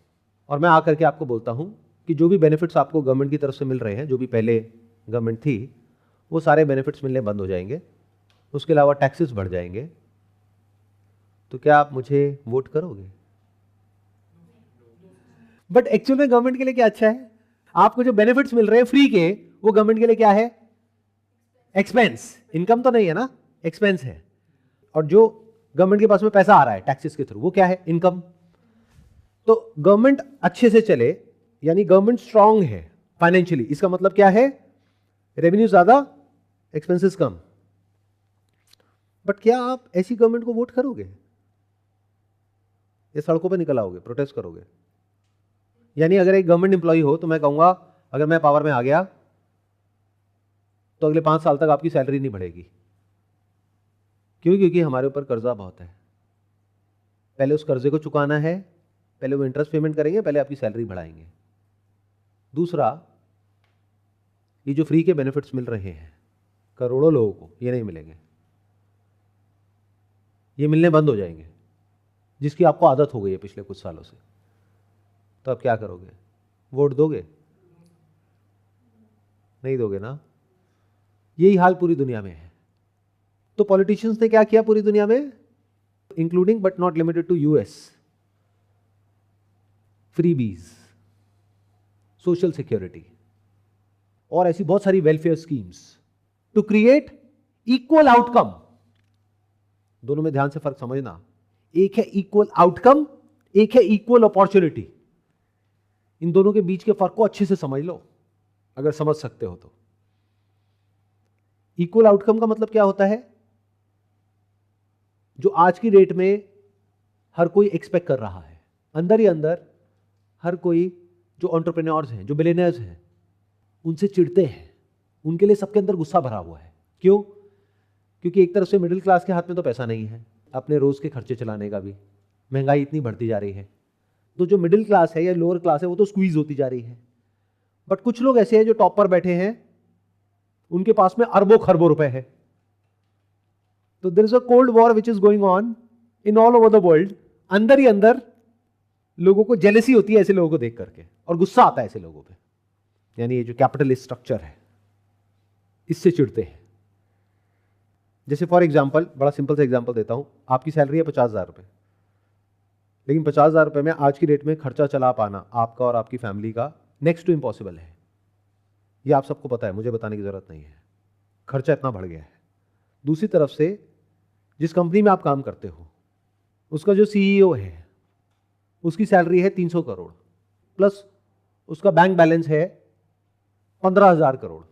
और मैं आकर के आपको बोलता हूं कि जो भी बेनिफिट्स आपको गवर्नमेंट की तरफ से मिल रहे हैं, जो भी पहले गवर्नमेंट थी, वो सारे बेनिफिट्स मिलने बंद हो जाएंगे, उसके अलावा टैक्सेस बढ़ जाएंगे, तो क्या आप मुझे वोट करोगे? बट एक्चुअल में गवर्नमेंट के लिए क्या अच्छा है? आपको जो बेनिफिट्स मिल रहे हैं फ्री के, वो गवर्नमेंट के लिए क्या है? एक्सपेंस। इनकम तो नहीं है ना, एक्सपेंस है। और जो गवर्नमेंट के पास में पैसा आ रहा है टैक्सेस के थ्रू, वो क्या है? इनकम। तो गवर्नमेंट अच्छे से चले, यानी गवर्नमेंट स्ट्रांग है फाइनेंशियली, इसका मतलब क्या है? रेवेन्यू ज्यादा, एक्सपेंसेस कम। बट क्या आप ऐसी गवर्नमेंट को वोट करोगे या सड़कों पर निकल आओगे, प्रोटेस्ट करोगे? यानी अगर एक गवर्नमेंट एम्प्लॉय हो तो मैं कहूंगा अगर मैं पावर में आ गया तो अगले 5 साल तक आपकी सैलरी नहीं बढ़ेगी। क्यों? क्योंकि हमारे ऊपर कर्जा बहुत है, पहले उस कर्जे को चुकाना है, पहले वो इंटरेस्ट पेमेंट करेंगे, पहले आपकी सैलरी बढ़ाएंगे। दूसरा, ये जो फ्री के बेनिफिट्स मिल रहे हैं करोड़ों लोगों को, ये नहीं मिलेंगे, ये मिलने बंद हो जाएंगे, जिसकी आपको आदत हो गई है पिछले कुछ सालों से। तो आप क्या करोगे? वोट दोगे? नहीं दोगे ना। यही हाल पूरी दुनिया में है। तो पॉलिटिशियंस ने क्या किया पूरी दुनिया में, including but not limited to US? Freebies, social security और ऐसी बहुत सारी welfare schemes to create equal outcome. दोनों में ध्यान से फर्क समझना, एक है इक्वल आउटकम, एक है इक्वल अपॉर्चुनिटी। इन दोनों के बीच के फर्क को अच्छे से समझ लो, अगर समझ सकते हो तो। इक्वल आउटकम का मतलब क्या होता है? जो आज की डेट में हर कोई एक्सपेक्ट कर रहा है, अंदर ही अंदर हर कोई, जो एंटरप्रेन्योर्स हैं, जो बिलियनर्स हैं, उनसे चिढ़ते हैं, उनके लिए सबके अंदर गुस्सा भरा हुआ है। क्यों? क्योंकि एक तरफ से मिडिल क्लास के हाथ में तो पैसा नहीं है अपने रोज के खर्चे चलाने का भी, महंगाई इतनी बढ़ती जा रही है, तो जो मिडिल क्लास है या लोअर क्लास है वो तो स्क्वीज होती जा रही है। बट कुछ लोग ऐसे हैं जो टॉप पर बैठे हैं, उनके पास में अरबों खरबों रुपए है। तो there is a cold war which is going on in all over the world. अंदर ही अंदर लोगों को जेलसी होती है ऐसे लोगों को देख करके, और गुस्सा आता है ऐसे लोगों पे। यानी ये जो कैपिटलिस्ट स्ट्रक्चर है इससे चिढ़ते हैं। जैसे फॉर एग्जाम्पल, बड़ा सिंपल सा एग्जाम्पल देता हूं, आपकी सैलरी है 50,000 रुपए, लेकिन 50,000 रुपए में आज की डेट में खर्चा चला पाना आपका और आपकी फैमिली का नेक्स्ट टू इम्पॉसिबल है। ये आप सबको पता है, मुझे बताने की जरूरत नहीं है। खर्चा इतना बढ़ गया है। दूसरी तरफ से जिस कंपनी में आप काम करते हो उसका जो सीईओ है उसकी सैलरी है 300 करोड़ प्लस उसका बैंक बैलेंस है 15,000 करोड़।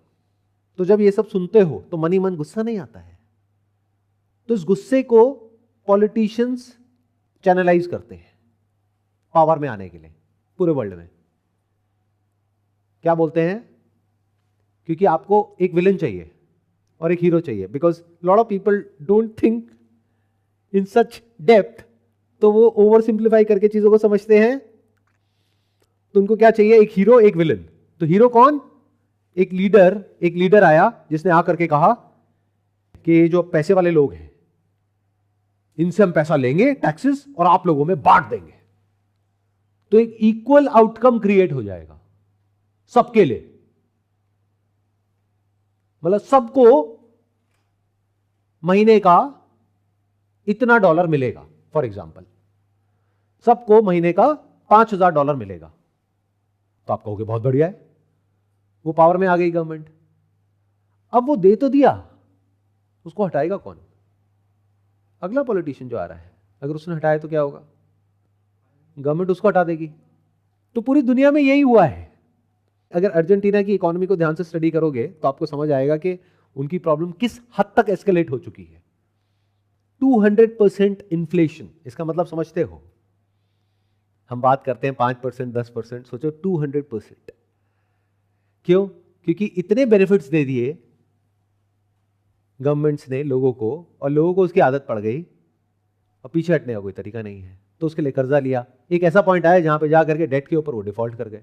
तो जब ये सब सुनते हो तो मन ही मन गुस्सा नहीं आता है? तो इस गुस्से को पॉलिटिशियंस चैनलाइज करते हैं पावर में आने के लिए पूरे वर्ल्ड में। क्या बोलते हैं? क्योंकि आपको एक विलन चाहिए और एक हीरो चाहिए, because lot of people don't think in such depth, तो वो ओवर सिंप्लीफाई करके चीजों को समझते हैं। तो उनको क्या चाहिए? एक हीरो, एक विलन। तो हीरो कौन? एक लीडर आया जिसने आकर के कहा कि जो पैसे वाले लोग हैं इनसे हम पैसा लेंगे टैक्सेस और आप लोगों में बांट देंगे, तो एक इक्वल आउटकम क्रिएट हो जाएगा सबके लिए। मतलब सबको महीने का इतना डॉलर मिलेगा, फॉर एग्जाम्पल सबको महीने का $5,000 मिलेगा। तो आप कहोगे बहुत बढ़िया है, वो पावर में आ गई गवर्नमेंट। अब वो दे तो दिया, उसको हटाएगा कौन? अगला पॉलिटिशियन जो आ रहा है। अगर उसने हटाया तो क्या होगा? गवर्नमेंट उसको हटा देगी। तो पूरी दुनिया में यही हुआ है। अगर अर्जेंटीना की इकोनॉमी को ध्यान से स्टडी करोगे तो आपको समझ आएगा कि उनकी प्रॉब्लम किस हद तक एस्केलेट हो चुकी है। 200% इन्फ्लेशन, इसका मतलब समझते हो? हम बात करते हैं 5%, 10%, सोचो 200%। क्यों? क्योंकि इतने बेनिफिट्स दे दिए गवर्नमेंट्स ने लोगों को, और लोगों को उसकी आदत पड़ गई और पीछे हटने का कोई तरीका नहीं है। तो उसके लिए कर्जा लिया। एक ऐसा पॉइंट आया जहां पे जा करके डेट के ऊपर वो डिफॉल्ट कर गए,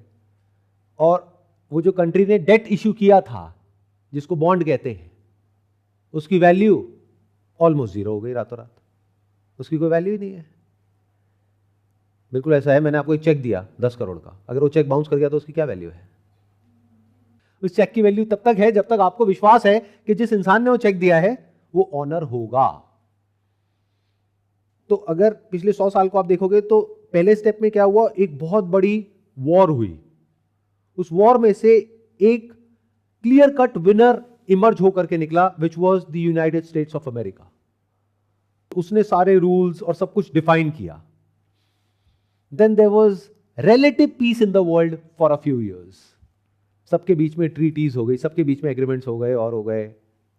और वो जो कंट्री ने डेट इश्यू किया था जिसको बॉन्ड कहते हैं, उसकी वैल्यू ऑलमोस्ट जीरो हो गई रातों रात। उसकी कोई वैल्यू ही नहीं है। बिल्कुल ऐसा है, मैंने आपको एक चेक दिया 10 करोड़ का, अगर वो चेक बाउंस कर गया तो उसकी क्या वैल्यू है? उस चेक की वैल्यू तब तक है जब तक आपको विश्वास है कि जिस इंसान ने वो चेक दिया है वो ऑनर होगा। तो अगर पिछले 100 साल को आप देखोगे तो पहले स्टेप में क्या हुआ? एक बहुत बड़ी वॉर हुई। उस वॉर में से एक क्लियर कट विनर इमर्ज होकर के निकला, which was the United States of America. उसने सारे रूल्स और सब कुछ डिफाइन किया। Then there was relative peace in the world for a few years. सबके बीच में ट्रीटीज हो गई, सबके बीच में एग्रीमेंट्स हो गए और हो गए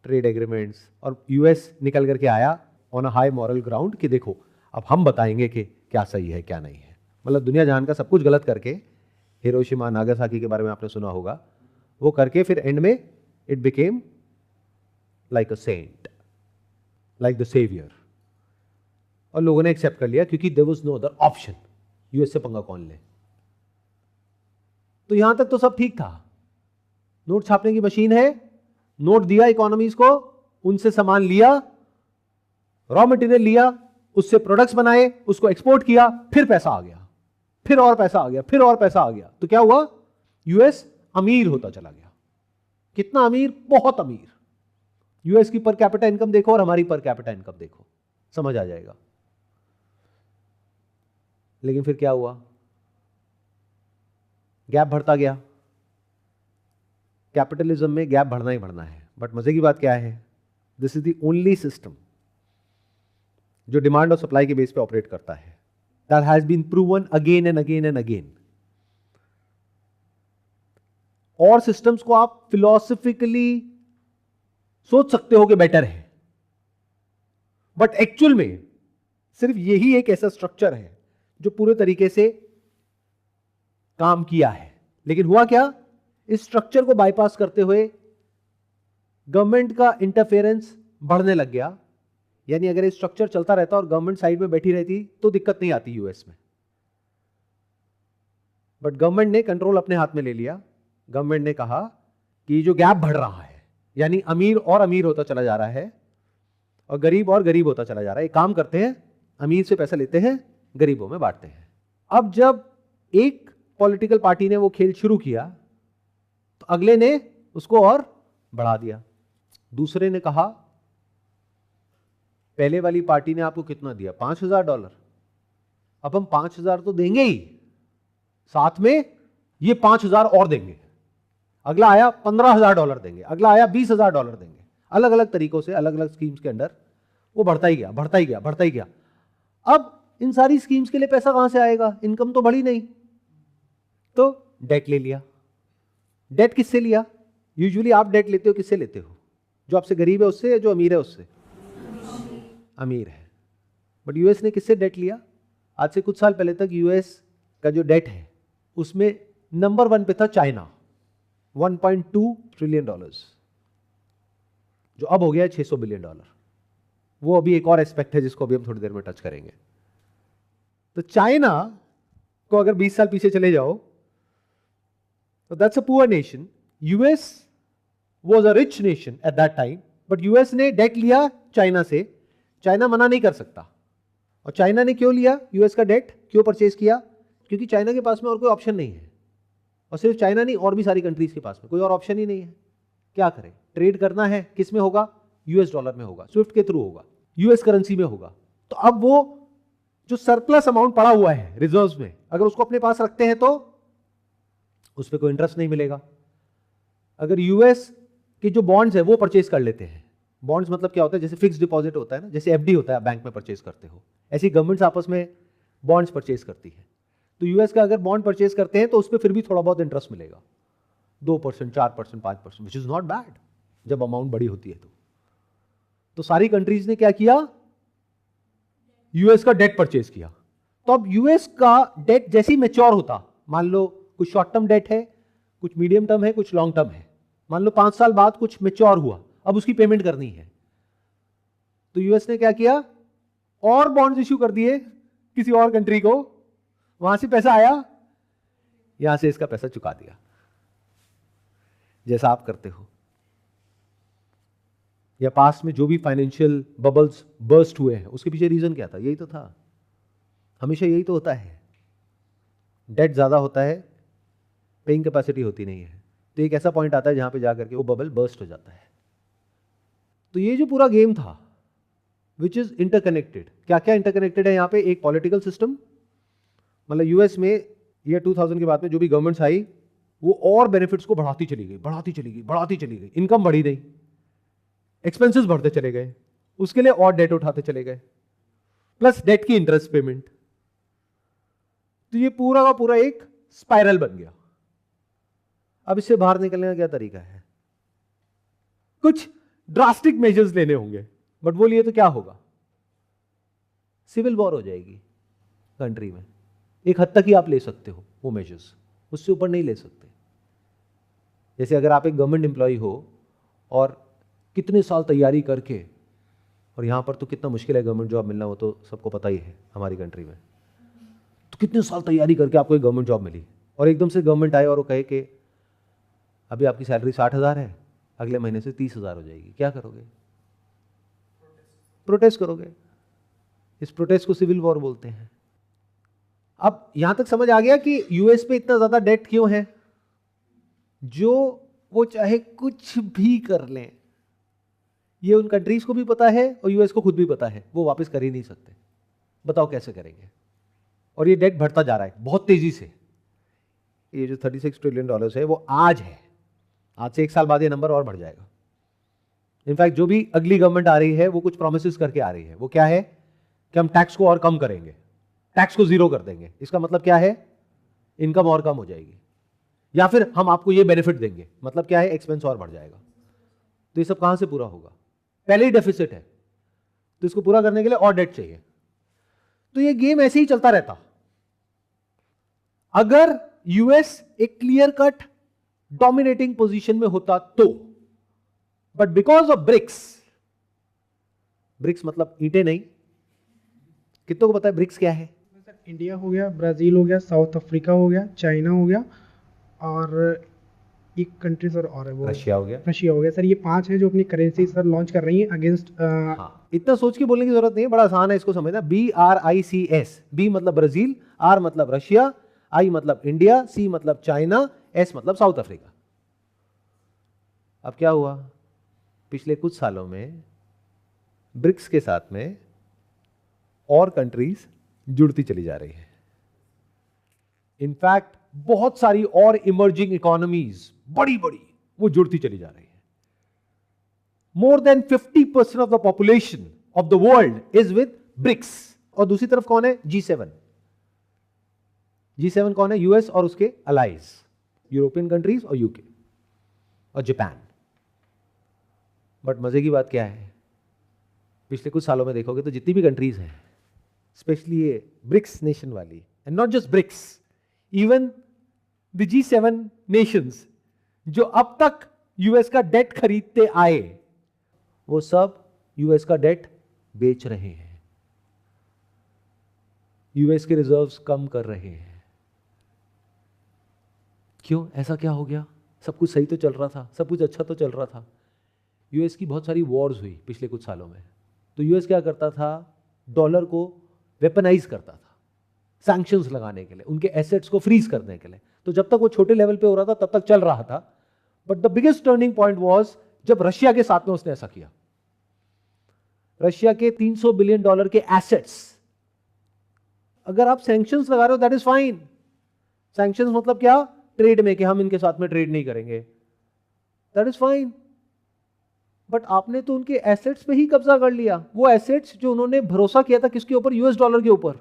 ट्रेड एग्रीमेंट्स, और यूएस निकल करके आया on a high moral ground कि देखो अब हम बताएंगे कि क्या सही है क्या नहीं है। मतलब दुनिया जहान का सब कुछ गलत करके, हिरोशिमा नागासाकी के बारे में आपने सुना होगा, वो करके फिर एंड में it became like a saint, like the saviour, और लोगों ने एक्सेप्ट कर लिया क्योंकि there was no other option. US से पंगा कौन ले? तो यहां तक तो सब ठीक था। नोट छापने की मशीन है, नोट दिया इकोनॉमीज को, उनसे सामान लिया, रॉ मटेरियल लिया, उससे प्रोडक्ट्स बनाए, उसको एक्सपोर्ट किया, फिर पैसा आ गया, फिर और पैसा आ गया, फिर और पैसा आ गया। तो क्या हुआ? यूएस अमीर होता चला गया। कितना अमीर? बहुत अमीर। यूएस की पर कैपिटा इनकम देखो और हमारी पर कैपिटा इनकम देखो, समझ आ जाएगा। लेकिन फिर क्या हुआ? गैप बढ़ता गया। कैपिटलिज्म में गैप बढ़ना ही बढ़ना है। बट मजे की बात क्या है? This is the only system जो डिमांड और सप्लाई के बेस पे ऑपरेट करता है। That has been proven again and again and again. और सिस्टम्स को आप फिलोसफिकली सोच सकते हो कि बेटर है, बट एक्चुअल में सिर्फ यही एक ऐसा स्ट्रक्चर है जो पूरे तरीके से काम किया है। लेकिन हुआ क्या? इस स्ट्रक्चर को बाईपास करते हुए गवर्नमेंट का इंटरफेरेंस बढ़ने लग गया। यानी अगर ये स्ट्रक्चर चलता रहता और गवर्नमेंट साइड में बैठी रहती तो दिक्कत नहीं आती यूएस में। बट गवर्नमेंट ने कंट्रोल अपने हाथ में ले लिया। गवर्नमेंट ने कहा कि जो गैप बढ़ रहा है, यानी अमीर और अमीर होता चला जा रहा है और गरीब होता चला जा रहा है, एक काम करते हैं, अमीर से पैसा लेते हैं, गरीबों में बांटते हैं। अब जब एक पॉलिटिकल पार्टी ने वो खेल शुरू किया तो अगले ने उसको और बढ़ा दिया। दूसरे ने कहा, पहले वाली पार्टी ने आपको कितना दिया, $5,000, अब हम 5,000 तो देंगे ही, साथ में ये 5,000 और देंगे। अगला आया $15,000 देंगे, अगला आया $20,000 देंगे। अलग अलग तरीकों से, अलग अलग स्कीम्स के अंडर वो बढ़ता ही गया। अब इन सारी स्कीम्स के लिए पैसा कहां से आएगा, इनकम तो बढ़ी नहीं, तो डेट ले लिया। डेट किससे लिया? यूजुअली आप डेट लेते हो, किससे लेते हो? जो आपसे गरीब है उससे या जो अमीर है उससे? अमीर है। बट यूएस ने किससे डेट लिया? आज से कुछ साल पहले तक यूएस का जो डेट है उसमें नंबर 1 पे था चाइना, $1.2 ट्रिलियन, जो अब हो गया है $600 बिलियन। वो अभी एक और एस्पेक्ट है जिसको अभी हम थोड़ी देर में टच करेंगे। तो चाइना को अगर 20 साल पीछे चले जाओ तो that's a poor nation. US was a rich nation eight that time, but US ने डेट लिया चाइना से। चाइना मना नहीं कर सकता। और चाइना ने क्यों लिया यूएस का डेट, क्यों परचेज किया? क्योंकि चाइना के पास में और कोई ऑप्शन नहीं है। और सिर्फ चाइना नहीं, और भी सारी कंट्रीज के पास में कोई और ऑप्शन ही नहीं है। क्या करें? ट्रेड करना है, किस में होगा? यूएस डॉलर में होगा, स्विफ्ट के थ्रू होगा, यूएस करेंसी में होगा। तो अब वो जो सरप्लस अमाउंट पड़ा हुआ है रिजर्व्स में, अगर उसको अपने पास रखते हैं तो उस पर कोई इंटरेस्ट नहीं मिलेगा। अगर यूएस के जो बॉन्ड्स है वो परचेज कर लेते हैं, बॉन्ड्स मतलब क्या होता है, जैसे फिक्स डिपॉजिट होता है ना, जैसे एफडी होता है, आप बैंक में परचेज करते हो, ऐसी गवर्नमेंट्स आपस में बॉन्ड्स परचेज करती है। तो यूएस का अगर बॉन्ड परचेज करते हैं तो उस पर फिर भी थोड़ा बहुत इंटरेस्ट मिलेगा, 2%, 4%, 5%, विच इज नॉट बैड जब अमाउंट बड़ी होती है। तो सारी कंट्रीज ने क्या किया, यूएस का डेट परचेज किया। तो अब यूएस का डेट जैसे ही मैच्योर होता, मान लो कुछ शॉर्ट टर्म डेट है, कुछ मीडियम टर्म है, कुछ लॉन्ग टर्म है, मान लो 5 साल बाद कुछ मैच्योर हुआ, अब उसकी पेमेंट करनी है, तो यूएस ने क्या किया, और बॉन्ड्स इश्यू कर दिए किसी और कंट्री को, वहां से पैसा आया, यहां से इसका पैसा चुका दिया, जैसा आप करते हो। या पास्ट में जो भी फाइनेंशियल बबल्स बर्स्ट हुए हैं उसके पीछे रीजन क्या था? यही तो था, हमेशा यही तो होता है। डेट ज्यादा होता है, पेइंग कैपेसिटी होती नहीं है, तो एक ऐसा पॉइंट आता है जहां पे जाकर के वो बबल बर्स्ट हो जाता है। तो ये जो पूरा गेम था विच इज इंटरकनेक्टेड, क्या क्या इंटरकनेक्टेड है यहाँ पे? एक पॉलिटिकल सिस्टम, मतलब यूएस में ईयर 2000 के बाद में जो भी गवर्नमेंट्स आई वो और बेनिफिट्स को बढ़ाती चली गई, इनकम बढ़ी नहीं, एक्सपेंसेस बढ़ते चले गए, उसके लिए और डेट उठाते चले गए, प्लस डेट की इंटरेस्ट पेमेंट। तो ये पूरा का पूरा एक स्पाइरल बन गया। अब इससे बाहर निकलने का क्या तरीका है? कुछ ड्रास्टिक मेजर्स लेने होंगे, बट वो लिए तो क्या होगा? सिविल वॉर हो जाएगी कंट्री में। एक हद तक ही आप ले सकते हो वो मेजर्स, उससे ऊपर नहीं ले सकते। जैसे अगर आप एक गवर्नमेंट एम्प्लॉय हो और कितने साल तैयारी करके, और यहां पर तो कितना मुश्किल है गवर्नमेंट जॉब मिलना, वो तो सबको पता ही है हमारी कंट्री में, तो कितने साल तैयारी करके आपको एक गवर्नमेंट जॉब मिली और एकदम से गवर्नमेंट आए और वो कहे कि अभी आपकी सैलरी 60,000 है, अगले महीने से 30,000 हो जाएगी, क्या करोगे? प्रोटेस्ट करोगे। इस प्रोटेस्ट को सिविल वॉर बोलते हैं। अब यहां तक समझ आ गया कि यूएस पे इतना ज्यादा डेट क्यों है? जो वो चाहे कुछ भी कर लें, ये उन कंट्रीज को भी पता है और यूएस को खुद भी पता है, वो वापस कर ही नहीं सकते। बताओ कैसे करेंगे? और ये डेट बढ़ता जा रहा है बहुत तेजी से। ये जो $36 ट्रिलियन है वो आज है, आज से 1 साल बाद ये नंबर और बढ़ जाएगा। इनफैक्ट जो भी अगली गवर्नमेंट आ रही है वो कुछ प्रोमिसेस करके आ रही है। वो क्या है कि हम टैक्स को और कम करेंगे, टैक्स को 0 कर देंगे। इसका मतलब क्या है? इनकम और कम हो जाएगी, या फिर हम आपको ये बेनिफिट देंगे, मतलब क्या है? एक्सपेंस और बढ़ जाएगा। तो ये सब कहां से पूरा होगा? पहले ही डेफिसिट है, तो इसको पूरा करने के लिए और डेट चाहिए। तो ये गेम ऐसे ही चलता रहता। अगर यूएस एक क्लियर कट डोमिनेटिंग पोजीशन में होता तो, but because of BRICS, BRICS मतलब ईंटें नहीं, कितनों को पता है ब्रिक्स क्या है? इंडिया हो गया, ब्राज़ील हो गया, साउथ अफ्रीका हो गया, चाइना हो गया, और एक कंट्री सर और है वो रशिया हो गया। रशिया हो गया। सर ये 5 हैं जो अपनी करेंसी सर लॉन्च कर रही हैं अगेंस्ट। हाँ, इतना सोच के बोलने की जरूरत नहीं है, बड़ा आसान है इसको समझना। BRICS, बी मतलब ब्राजील, आर मतलब रशिया, आई मतलब इंडिया, सी मतलब चाइना, एस मतलब साउथ अफ्रीका। अब क्या हुआ, पिछले कुछ सालों में ब्रिक्स के साथ में और कंट्रीज जुड़ती चली जा रही है। इनफैक्ट बहुत सारी और इमर्जिंग इकोनॉमीज बड़ी बड़ी वो जुड़ती चली जा रही है। More than 50% of the population of the world is with BRICS. और दूसरी तरफ कौन है? G7। G7 कौन है? यूएस और उसके अलाइज, यूरोपियन कंट्रीज और यूके और जापान। बट मजे की बात क्या है, पिछले कुछ सालों में देखोगे तो जितनी भी कंट्रीज हैं, स्पेशली ये ब्रिक्स नेशन वाली, and not just BRICS, even the G7 nations जो अब तक यूएस का डेट खरीदते आए, वो सब यूएस का डेट बेच रहे हैं, यूएस के रिजर्व्स कम कर रहे हैं। क्यों? ऐसा क्या हो गया? सब कुछ सही तो चल रहा था, सब कुछ अच्छा तो चल रहा था। यूएस की बहुत सारी वॉर्स हुई पिछले कुछ सालों में, तो यूएस क्या करता था? डॉलर को वेपनाइज करता था सैंक्शंस लगाने के लिए, उनके एसेट्स को फ्रीज करने के लिए। तो जब तक वो छोटे लेवल पे हो रहा था तब तक चल रहा था। But the biggest turning point was जब रशिया के साथ में उसने ऐसा किया। रशिया के $300 बिलियन के एसेट्स, अगर आप सैंक्शंस लगा रहे हो दैट इज फाइन। सैंक्शंस मतलब क्या? ट्रेड में, कि हम इनके साथ में ट्रेड नहीं करेंगे, दैट इज फाइन। बट आपने तो उनके एसेट्स पे ही कब्जा कर लिया, वो एसेट्स जो उन्होंने भरोसा किया था किसके ऊपर? यूएस डॉलर के ऊपर।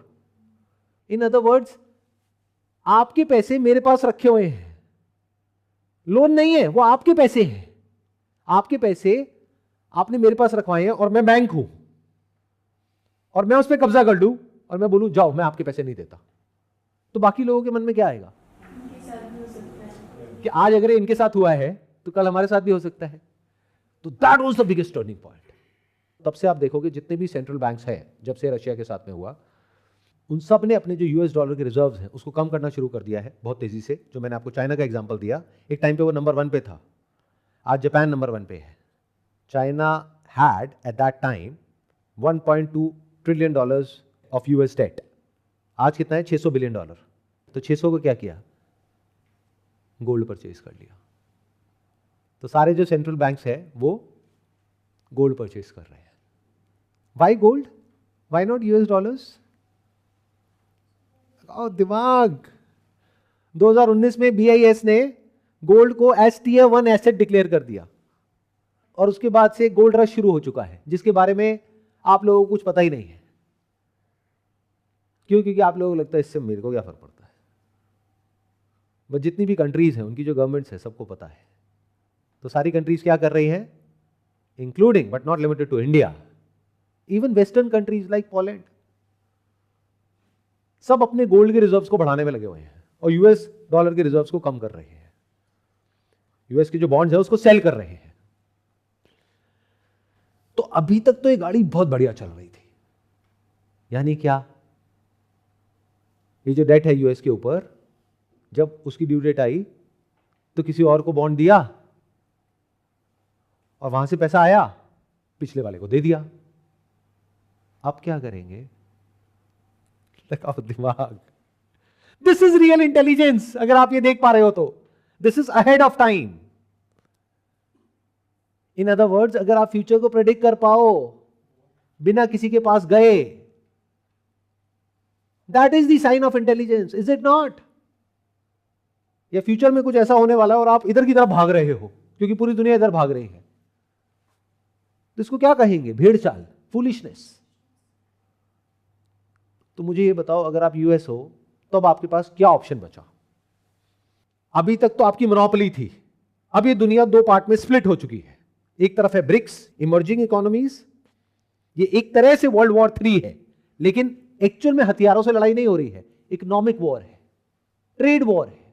इन अदर वर्ड्स, आपके पैसे मेरे पास रखे हुए हैं, लोन नहीं है, वो आपके पैसे हैं। आपके पैसे आपने मेरे पास रखवाए हैं और मैं बैंक हूं, और मैं उस पर कब्जा कर लूं और मैं बोलूं जाओ, मैं आपके पैसे नहीं देता, तो बाकी लोगों के मन में क्या आएगा कि आज अगर इनके साथ हुआ है तो कल हमारे साथ भी हो सकता है। तो that was the biggest turning point. तब से आप देखोगे जितने भी सेंट्रल बैंक्स हैं, जब से रशिया के साथ में हुआ, उन सब ने अपने जो यूएस डॉलर के रिजर्व्स हैं उसको कम करना शुरू कर दिया है बहुत तेजी से। जो मैंने आपको चाइना का एग्जांपल दिया, एक टाइम पे वो नंबर 1 पे था, आज जापान नंबर 1 पे है। China had at that time $1.2 trillion of US debt. आज कितना है? $600 बिलियन। तो 600 को क्या किया? गोल्ड परचेज कर लिया। तो सारे जो सेंट्रल बैंक्स हैं वो गोल्ड परचेज कर रहे हैं। Why gold? Why not US dollars? और दिमाग। 2019 में BIS ने गोल्ड को एज Tier 1 एसेट डिक्लेयर कर दिया, और उसके बाद से गोल्ड रश शुरू हो चुका है, जिसके बारे में आप लोगों को कुछ पता ही नहीं है। क्यों? क्योंकि आप लोगों को लगता है इससे मेरे को क्या फर्क पड़ता है। बट जितनी भी कंट्रीज हैं उनकी जो गवर्नमेंट्स है सबको पता है। तो सारी कंट्रीज क्या कर रही हैं, including but not limited to India, even western countries like Poland, सब अपने गोल्ड के रिजर्व्स को बढ़ाने में लगे हुए हैं और यूएस डॉलर के रिजर्व्स को कम कर रहे हैं। यूएस के जो बॉन्ड्स है उसको सेल कर रहे हैं। तो अभी तक तो ये गाड़ी बहुत बढ़िया चल रही थी। यानी क्या? ये जो डेट है यूएस के ऊपर, जब उसकी ड्यू डेट आई तो किसी और को बॉन्ड दिया और वहां से पैसा आया, पिछले वाले को दे दिया। अब क्या करेंगे? लगाओ दिमाग। This is real intelligence. अगर आप ये देख पा रहे हो तो this is ahead of time. In other words, अगर आप फ्यूचर को प्रेडिक्ट कर पाओ बिना किसी के पास गए, that is the sign of intelligence, is it not? या फ्यूचर में कुछ ऐसा होने वाला है और आप इधर की तरफ भाग रहे हो क्योंकि पूरी दुनिया इधर भाग रही है, तो इसको क्या कहेंगे? भेड़ चाल, फूलिशनेस। तो मुझे ये बताओ, अगर आप यूएस हो तो अब आपके पास क्या ऑप्शन बचा? अभी तक तो आपकी मोनोपोली थी, अब ये दुनिया 2 पार्ट में स्प्लिट हो चुकी है। एक तरफ है ब्रिक्स, इमर्जिंग इकोनॉमीज, ये एक तरह से वर्ल्ड वॉर 3 है, लेकिन एक्चुअल में हथियारों से लड़ाई नहीं हो रही है, इकोनॉमिक वॉर है, ट्रेड वॉर है।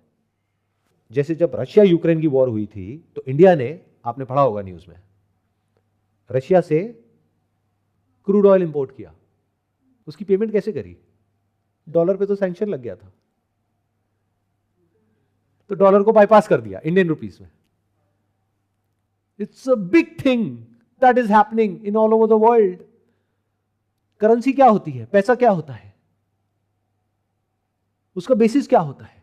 जैसे जब रशिया यूक्रेन की वॉर हुई थी तो इंडिया ने, आपने पढ़ा होगा न्यूज में, रशिया से क्रूड ऑयल इंपोर्ट किया। उसकी पेमेंट कैसे करी? डॉलर पे तो सैंक्शन लग गया था, तो डॉलर को बाईपास कर दिया इंडियन रुपीस में। It's a big thing that is happening in all over the world. Currency क्या होती है, पैसा क्या होता है, उसका बेसिस क्या होता है?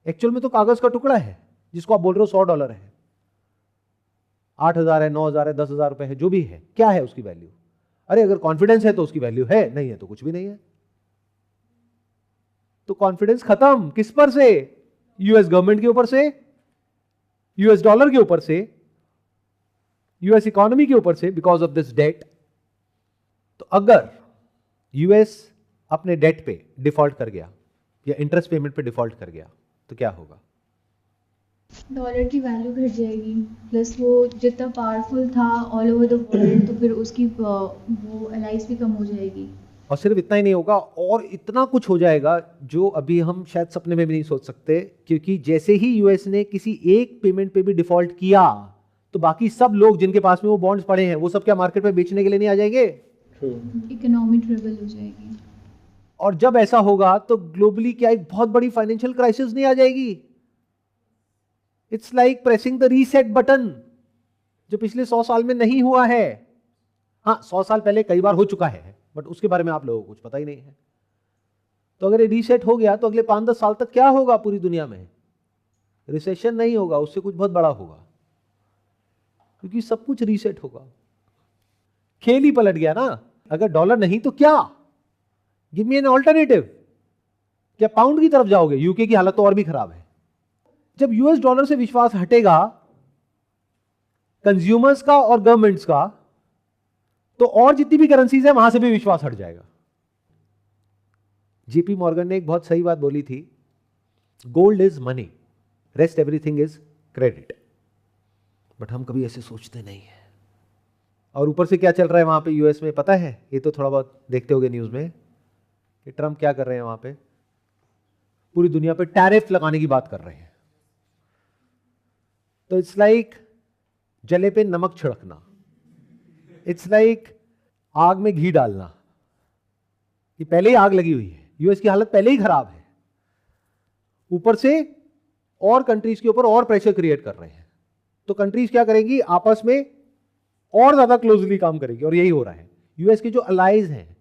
एक्चुअल में तो कागज का टुकड़ा है जिसको आप बोल रहे हो $100 है, 8,000 है, 9,000 है, 10,000 रुपए है, जो भी है, क्या है उसकी वैल्यू? अरे अगर कॉन्फिडेंस है तो उसकी वैल्यू है, नहीं है तो कुछ भी नहीं है। तो कॉन्फिडेंस खत्म किस पर से? यूएस गवर्नमेंट के ऊपर से, यूएस डॉलर के ऊपर से, यूएस इकोनॉमी के ऊपर से, बिकॉज ऑफ दिस डेट। तो अगर यूएस अपने डेट पे डिफॉल्ट कर गया या इंटरेस्ट पेमेंट पे डिफॉल्ट कर गया तो क्या होगा? डॉलर की वैल्यू घट जाएगी, प्लस वो जितना पावरफुल था ऑल ओवर द वर्ल्ड, तो फिर उसकी वो एलाइज भी कम हो जाएगी। और सिर्फ इतना ही नहीं होगा, और इतना कुछ हो जाएगा जो अभी हम शायद सपने में भी नहीं सोच सकते, क्योंकि जैसे ही यूएस ने किसी एक पेमेंट पे भी डिफॉल्ट किया तो बाकी सब लोग जिनके पास में वो बॉन्ड्स पड़े हैं वो सब क्या मार्केट में बेचने के लिए नहीं आ जाएंगे? इकोनॉमी ट्रेबल हो जाएगी। और जब ऐसा होगा तो ग्लोबली क्या एक बहुत बड़ी फाइनेंशियल क्राइसिस नहीं आ जाएगी? It's like pressing the reset button, जो पिछले 100 साल में नहीं हुआ है। हाँ, 100 साल पहले कई बार हो चुका है, बट उसके बारे में आप लोगों को कुछ पता ही नहीं है। तो अगर ये रीसेट हो गया तो अगले 5-10 साल तक क्या होगा पूरी दुनिया में? रिसेशन नहीं होगा, उससे कुछ बहुत बड़ा होगा, क्योंकि सब कुछ रीसेट होगा। खेल ही पलट गया ना। अगर डॉलर नहीं तो क्या? Give me an alternative. क्या पाउंड की तरफ जाओगे? यूके की हालत तो और भी खराब है। जब यूएस डॉलर से विश्वास हटेगा कंज्यूमर्स का और गवर्नमेंट्स का, तो और जितनी भी करेंसीज है वहां से भी विश्वास हट जाएगा। जेपी मॉर्गन ने एक बहुत सही बात बोली थी, gold is money, rest everything is credit. But हम कभी ऐसे सोचते नहीं है। और ऊपर से क्या चल रहा है वहां पे यूएस में पता है? ये तो थोड़ा बहुत देखते होगे न्यूज में कि ट्रम्प क्या कर रहे हैं वहां पे, पूरी दुनिया पे टैरिफ लगाने की बात कर रहे हैं। तो इट्स लाइक जले पे नमक छिड़कना, इट्स लाइक आग में घी डालना, कि पहले ही आग लगी हुई है, यूएस की हालत पहले ही खराब है, ऊपर से और कंट्रीज के ऊपर और प्रेशर क्रिएट कर रहे हैं। तो कंट्रीज क्या करेंगी? आपस में और ज्यादा क्लोजली काम करेगी, और यही हो रहा है। यूएस के जो अलाइज हैं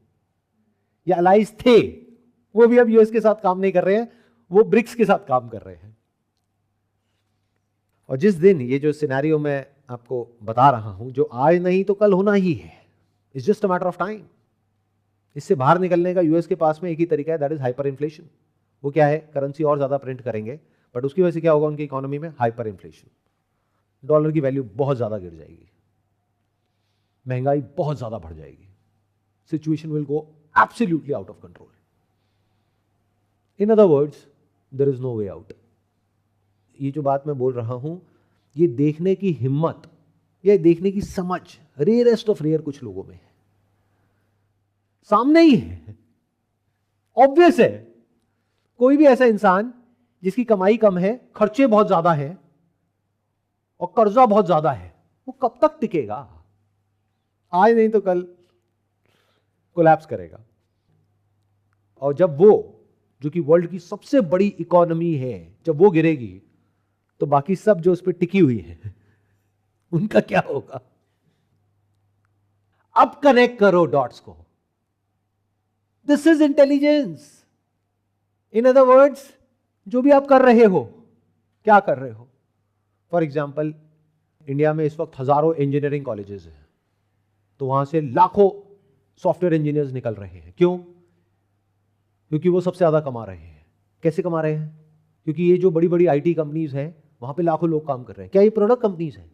या अलाइज थे, वो भी अब यूएस के साथ काम नहीं कर रहे हैं, वो ब्रिक्स के साथ काम कर रहे हैं। और जिस दिन ये जो सिनेरियो मैं आपको बता रहा हूं, जो आज नहीं तो कल होना ही है, it's just a matter of time. इससे बाहर निकलने का यूएस के पास में एक ही तरीका है, दैट इज हाइपर इन्फ्लेशन। वो क्या है? करेंसी और ज्यादा प्रिंट करेंगे, बट उसकी वजह से क्या होगा उनकी इकोनॉमी में? Hyper inflation. डॉलर की वैल्यू बहुत ज्यादा गिर जाएगी, महंगाई बहुत ज्यादा बढ़ जाएगी, situation will go absolutely out of control. In other words, there is no way out. ये जो बात मैं बोल रहा हूं, ये देखने की हिम्मत या देखने की समझ रेयरेस्ट ऑफ रेयर कुछ लोगों में है। सामने ही है, ऑब्वियस है। कोई भी ऐसा इंसान जिसकी कमाई कम है, खर्चे बहुत ज्यादा है और कर्जा बहुत ज्यादा है, वो कब तक टिकेगा? आज नहीं तो कल कोलैप्स करेगा। और जब वो, जो कि वर्ल्ड की सबसे बड़ी इकोनॉमी है, जब वो गिरेगी तो बाकी सब जो उस पर टिकी हुई है उनका क्या होगा? अब कनेक्ट करो डॉट्स को। This is intelligence. In other words, जो भी आप कर रहे हो, क्या कर रहे हो? फॉर एग्जाम्पल, इंडिया में इस वक्त हजारों इंजीनियरिंग कॉलेजेस हैं, तो वहां से लाखों सॉफ्टवेयर इंजीनियर्स निकल रहे हैं। क्यों? क्योंकि वो सबसे ज्यादा कमा रहे हैं। कैसे कमा रहे हैं? क्योंकि ये जो बड़ी बड़ी आईटी कंपनीज हैं, वहां पे लाखों लोग काम कर रहे हैं। क्या ये प्रोडक्ट कंपनीज हैं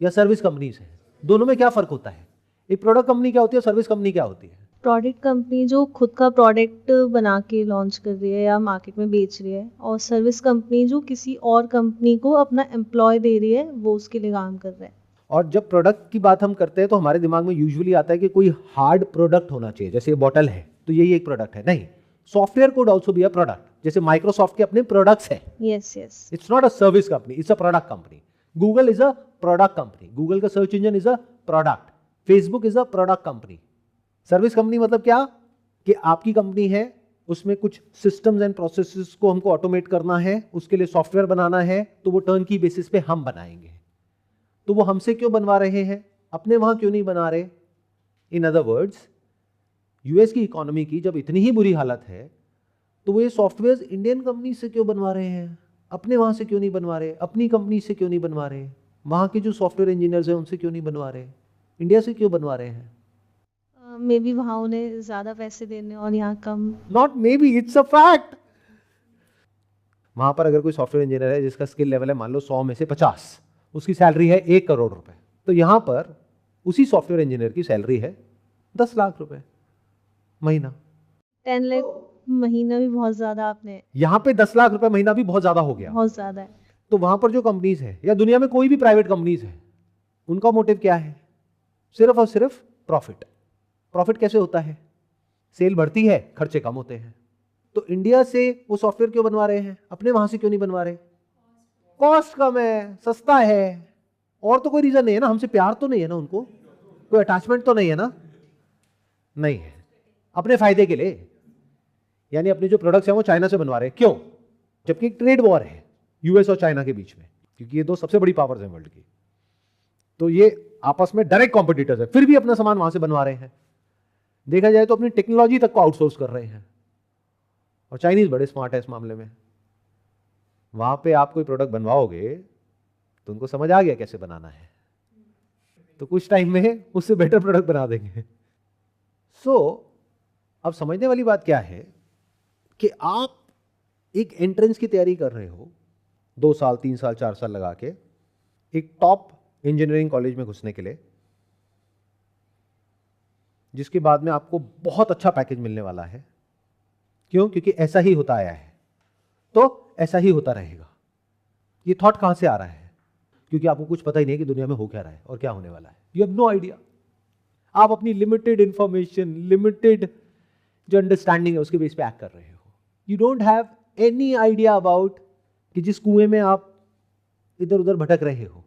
या सर्विस कंपनीज हैं? दोनों में क्या फर्क होता है? एक प्रोडक्ट कंपनी क्या होती है, सर्विस कंपनी क्या होती है? प्रोडक्ट कंपनी जो खुद का प्रोडक्ट बना के लॉन्च कर रही है या मार्केट में बेच रही है, और सर्विस कंपनी जो किसी और कंपनी को अपना एम्प्लॉय दे रही है, वो उसके लिए काम कर रहा है। और जब प्रोडक्ट की बात हम करते हैं तो हमारे दिमाग में यूजुअली आता है कि कोई हार्ड प्रोडक्ट होना चाहिए, जैसे ये बॉटल है तो यही एक प्रोडक्ट है। नहीं, software code also be a product. जैसे माइक्रोसॉफ्ट के अपने प्रोडक्ट्स है। Yes yes. It's not a service company, it's a product company. Google is a product company, Google का search engine is a product. Facebook is a product company. Service company मतलब क्या? कि आपकी company है, उसमें कुछ systems and processes को हमको ऑटोमेट करना है, उसके लिए सॉफ्टवेयर बनाना है, तो वो टर्न की बेसिस पे हम बनाएंगे। तो वो हमसे क्यों बनवा रहे हैं, अपने वहां क्यों नहीं बना रहे? इन अदर वर्ड्स, यूएस की इकोनॉमी की जब इतनी ही बुरी हालत है, तो वो ये सॉफ्टवेयर इंडियन कंपनी से क्यों बनवा रहे हैं? अपने वहां से क्यों नहीं बनवा रहे? अपनी कंपनी से क्यों नहीं बनवा रहे? वहां के जो सॉफ्टवेयर इंजीनियर्स हैं उनसे क्यों नहीं बनवा रहे? इंडिया से क्यों बनवा रहे हैं? मे बी वहाँ उन्हें ज़्यादा पैसे देने और यहाँ कम। Not maybe, it's a fact. वहां पर अगर कोई सॉफ्टवेयर इंजीनियर है जिसका स्किल लेवल है मान लो 100 में से 50, उसकी सैलरी है 1 करोड़ रुपए, तो यहां पर उसी सॉफ्टवेयर इंजीनियर की सैलरी है 10 लाख रुपए महीना। 10 लाख महीना भी बहुत ज़्यादा आपने, यहां पे 10 लाख रुपए महीना भी बहुत ज्यादा हो गया। बहुत ज़्यादा है। तो वहां पर जो कंपनीज है या दुनिया में कोई भी प्राइवेट कंपनीज है, उनका मोटिव क्या है? सिर्फ और सिर्फ प्रॉफिट। प्रॉफिट कैसे होता है? सेल बढ़ती है, खर्चे कम होते हैं। तो इंडिया से वो सॉफ्टवेयर क्यों बनवा रहे हैं? अपने वहां से क्यों नहीं बनवा रहे? कॉस्ट कम है, सस्ता है, और तो कोई रीजन नहीं है ना। हमसे प्यार तो नहीं है ना उनको, कोई अटैचमेंट तो नहीं है ना? नहीं है, अपने फायदे के लिए। यानी अपने जो प्रोडक्ट्स हैं वो चाइना से बनवा रहे हैं। क्यों? जबकि एक ट्रेड वॉर है यूएस और चाइना के बीच में, क्योंकि ये दो सबसे बड़ी पावर्स हैं वर्ल्ड की। तो ये आपस में डायरेक्ट कॉम्पिटिटर्स है, फिर भी अपना सामान वहां से बनवा रहे हैं। देखा जाए तो अपनी टेक्नोलॉजी तक को आउटसोर्स कर रहे हैं। और चाइनीज बड़े स्मार्ट है इस मामले में। वहां पे आप कोई प्रोडक्ट बनवाओगे तो उनको समझ आ गया कैसे बनाना है, तो कुछ टाइम में उससे बेटर प्रोडक्ट बना देंगे। सो अब समझने वाली बात क्या है कि आप एक एंट्रेंस की तैयारी कर रहे हो 2 साल 3 साल 4 साल लगा के एक टॉप इंजीनियरिंग कॉलेज में घुसने के लिए, जिसके बाद में आपको बहुत अच्छा पैकेज मिलने वाला है। क्यों? क्योंकि ऐसा ही होता आया है, तो ऐसा ही होता रहेगा। ये थॉट कहां से आ रहा है? क्योंकि आपको कुछ पता ही नहीं कि दुनिया में हो क्या रहा है और क्या होने वाला है। You have no idea. आप अपनी लिमिटेड इंफॉर्मेशन, लिमिटेड जो अंडरस्टैंडिंग है उसके बेस पे एक्ट कर रहे हो। You don't have any idea about कि जिस कुएं में आप इधर उधर भटक रहे हो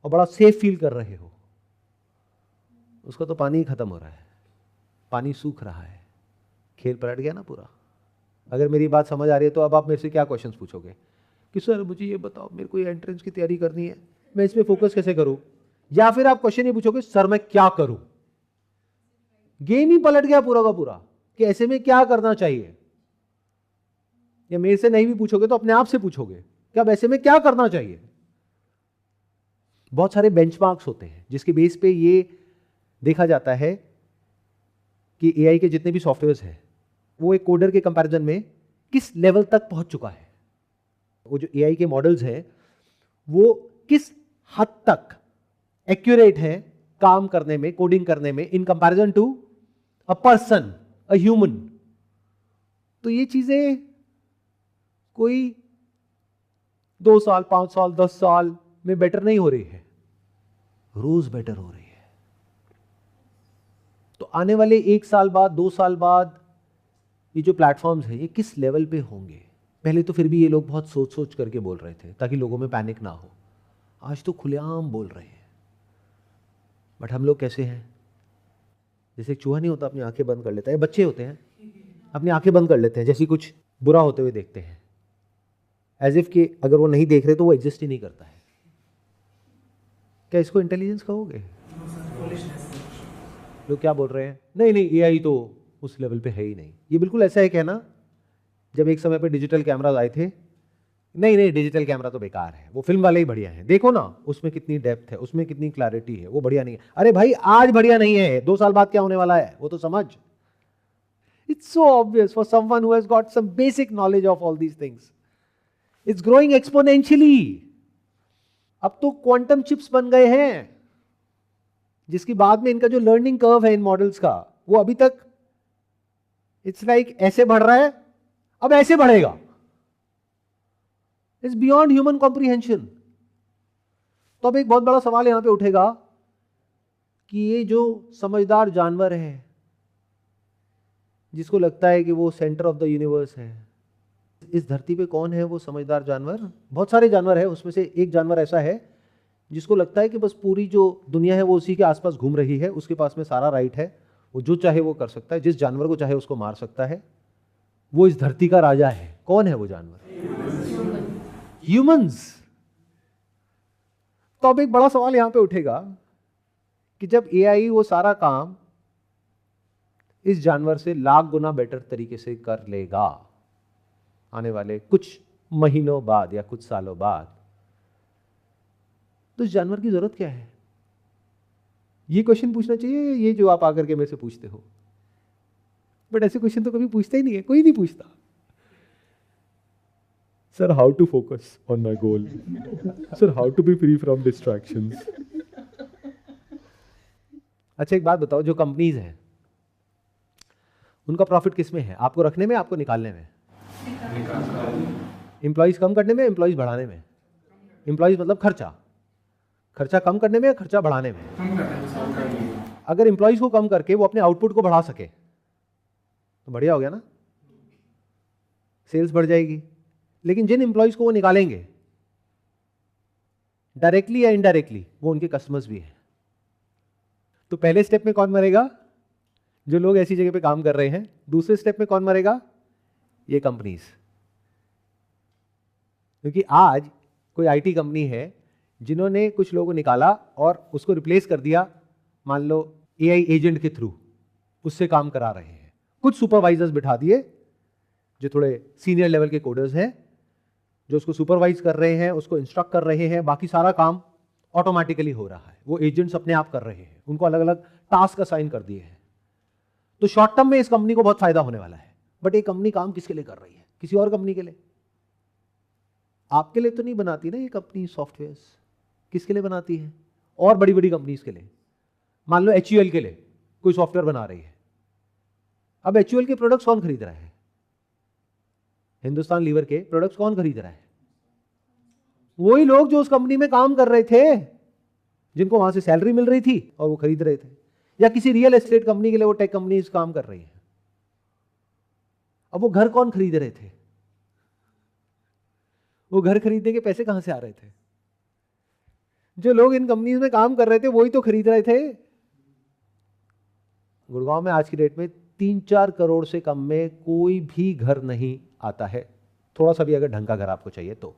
और बड़ा सेफ फील कर रहे हो, उसका तो पानी ही खत्म हो रहा है, पानी सूख रहा है, खेल पलट गया ना पूरा। अगर मेरी बात समझ आ रही है तो अब आप मेरे से क्या क्वेश्चंस पूछोगे कि सर मुझे ये बताओ, मेरे को ये एंट्रेंस की तैयारी करनी है, मैं इसमें फोकस कैसे करूं? या फिर आप क्वेश्चन ये पूछोगे सर मैं क्या करूं? गेम ही पलट गया पूरा का पूरा कि ऐसे में क्या करना चाहिए। या मेरे से नहीं भी पूछोगे तो अपने आप से पूछोगे कि अब ऐसे में क्या करना चाहिए। बहुत सारे बेंचमार्क्स होते हैं जिसके बेस पे ये देखा जाता है कि एआई के जितने भी सॉफ्टवेयर्स हैं वो एक कोडर के कंपैरिजन में किस लेवल तक पहुंच चुका है। वो जो एआई के मॉडल्स हैं वो किस हद तक एक्यूरेट है काम करने में, कोडिंग करने में, in comparison to a person, a human. तो ये चीजें कोई 2 साल 5 साल 10 साल में बेटर नहीं हो रही है, रोज बेटर हो रही है। तो आने वाले 1 साल बाद 2 साल बाद ये जो प्लेटफॉर्म्स हैं ये किस लेवल पे होंगे? पहले तो फिर भी ये लोग बहुत सोच सोच करके बोल रहे थे ताकि लोगों में पैनिक ना हो। आज तो खुलेआम बोल रहे हैं। बट हम लोग कैसे हैं? जैसे एक चूहा नहीं होता अपनी आंखें बंद कर लेता है, बच्चे होते हैं अपनी आंखें बंद कर लेते हैं जैसे कुछ बुरा होते हुए देखते हैं, एज इफ कि अगर वो नहीं देख रहे तो वो एग्जिस्ट ही नहीं करता है। क्या इसको इंटेलिजेंस कहोगे? लोग क्या बोल रहे हैं? नहीं नहीं, एआई तो उस लेवल पे है ही नहीं। ये बिल्कुल ऐसा है कहना जब एक समय पे डिजिटल कैमराज आए थे, नहीं नहीं डिजिटल कैमरा तो बेकार है, वो फिल्म वाले ही बढ़िया है, देखो ना उसमें कितनी डेप्थ है, उसमें कितनी क्लैरिटी है, वो बढ़िया नहीं है। अरे भाई आज बढ़िया नहीं है, 2 साल बाद क्या होने वाला है वो तो समझ। It's so obvious for someone who has got some basic knowledge of all these things. It's growing exponentially. अब तो क्वांटम चिप्स बन गए हैं जिसकी बाद में इनका जो लर्निंग कर्व है इन मॉडल्स का, वो अभी तक इट्स लाइक ऐसे बढ़ रहा है, अब ऐसे बढ़ेगा। It's beyond human comprehension. तो अब एक बहुत बड़ा सवाल यहां पे उठेगा कि ये जो समझदार जानवर है जिसको लगता है कि वो सेंटर ऑफ द यूनिवर्स है, इस धरती पे कौन है वो समझदार जानवर? बहुत सारे जानवर है, उसमें से एक जानवर ऐसा है जिसको लगता है कि बस पूरी जो दुनिया है वो उसी के आसपास घूम रही है, उसके पास में सारा राइट है, वो जो चाहे वो कर सकता है, जिस जानवर को चाहे उसको मार सकता है, वो इस धरती का राजा है। कौन है वो जानवर? ह्यूमंस। तो अब एक बड़ा सवाल यहां पे उठेगा कि जब एआई वो सारा काम इस जानवर से लाख गुना बेटर तरीके से कर लेगा आने वाले कुछ महीनों बाद या कुछ सालों बाद, तो इस जानवर की जरूरत क्या है? ये क्वेश्चन पूछना चाहिए, ये जो आप आकर के मेरे से पूछते हो। बट ऐसे क्वेश्चन तो कभी पूछता ही नहीं है, कोई नहीं पूछता। Sir, how to focus on my goal, sir how to be free from distractions. अच्छा, एक बात बताओ, जो कंपनीज हैं उनका प्रॉफिट किस में है? आपको रखने में, आपको निकालने में? एम्प्लॉइज कम करने में, एम्प्लॉइज बढ़ाने में? एम्प्लॉइज मतलब खर्चा कम करने में या खर्चा बढ़ाने में? अगर एम्प्लॉइज को कम करके वो अपने आउटपुट को बढ़ा सके तो बढ़िया हो गया ना, सेल्स बढ़ जाएगी। लेकिन जिन एम्प्लॉइज को वो निकालेंगे डायरेक्टली या इनडायरेक्टली, वो उनके कस्टमर्स भी हैं। तो पहले स्टेप में कौन मरेगा? जो लोग ऐसी जगह पे काम कर रहे हैं। दूसरे स्टेप में कौन मरेगा? ये कंपनीज। क्योंकि आज कोई आईटी कंपनी है जिन्होंने कुछ लोगों को निकाला और उसको रिप्लेस कर दिया, मान लो एआई एजेंट के थ्रू, उससे काम करा रहे हैं। कुछ सुपरवाइजर्स बिठा दिए जो थोड़े सीनियर लेवल के कोडर्स हैं, जो उसको सुपरवाइज कर रहे हैं, उसको इंस्ट्रक्ट कर रहे हैं। बाकी सारा काम ऑटोमेटिकली हो रहा है, वो एजेंट्स अपने आप कर रहे हैं, उनको अलग अलग टास्क असाइन कर दिए हैं। तो शॉर्ट टर्म में इस कंपनी को बहुत फायदा होने वाला है। बट ये कंपनी काम किसके लिए कर रही है? किसी और कंपनी के लिए। आपके लिए तो नहीं बनाती ना ये कंपनी सॉफ्टवेयर, किसके लिए बनाती है? और बड़ी बड़ी कंपनीज के लिए। मान लो HUL के लिए कोई सॉफ्टवेयर बना रही है। अब HUL के प्रोडक्ट्स कौन खरीद रहा है? हिंदुस्तान लीवर के प्रोडक्ट्स कौन खरीद रहा है? वही लोग जो उस कंपनी में काम कर रहे थे, जिनको वहां से सैलरी मिल रही थी और वो खरीद रहे थे। या किसी रियल एस्टेट कंपनी के लिए वो टेक कंपनी काम कर रही है। अब वो घर कौन खरीद रहे थे? वो घर खरीदने के पैसे कहां से आ रहे थे? जो लोग इन कंपनीज में काम कर रहे थे वही तो खरीद रहे थे। गुड़गांव में आज की डेट में 3-4 करोड़ से कम में कोई भी घर नहीं आता है। थोड़ा सा भी अगर ढंग का घर आपको चाहिए तो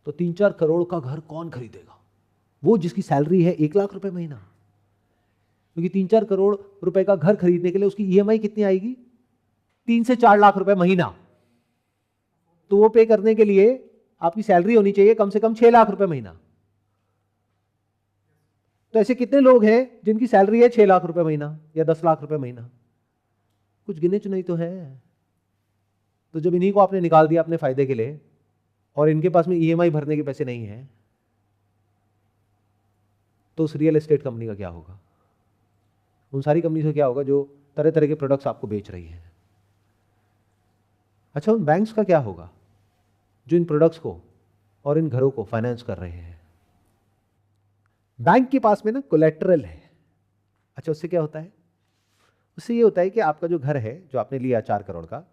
3-4 करोड़ का घर कौन खरीदेगा? वो जिसकी सैलरी है 1 लाख रुपए महीना। क्योंकि 3-4 करोड़ रुपए का घर खरीदने के लिए उसकी EMI कितनी आएगी? 3 से 4 लाख रुपए महीना। तो वो पे करने के लिए आपकी सैलरी होनी चाहिए कम से कम 6 लाख रुपए महीना। तो ऐसे कितने लोग हैं जिनकी सैलरी है 6 लाख रुपए महीना या 10 लाख रुपए महीना? कुछ गिने चुने तो है। तो जब इन्हीं को आपने निकाल दिया अपने फायदे के लिए और इनके पास में EMI भरने के पैसे नहीं है, तो उस रियल एस्टेट कंपनी का क्या होगा? उन सारी कंपनी से क्या होगा जो तरह तरह के प्रोडक्ट्स आपको बेच रही है? अच्छा, उन बैंक्स का क्या होगा जो इन प्रोडक्ट्स को और इन घरों को फाइनेंस कर रहे हैं? बैंक के पास में ना कोलेटरल है। अच्छा, उससे क्या होता है? उससे ये होता है कि आपका जो घर है जो आपने लिया 4 करोड़ का,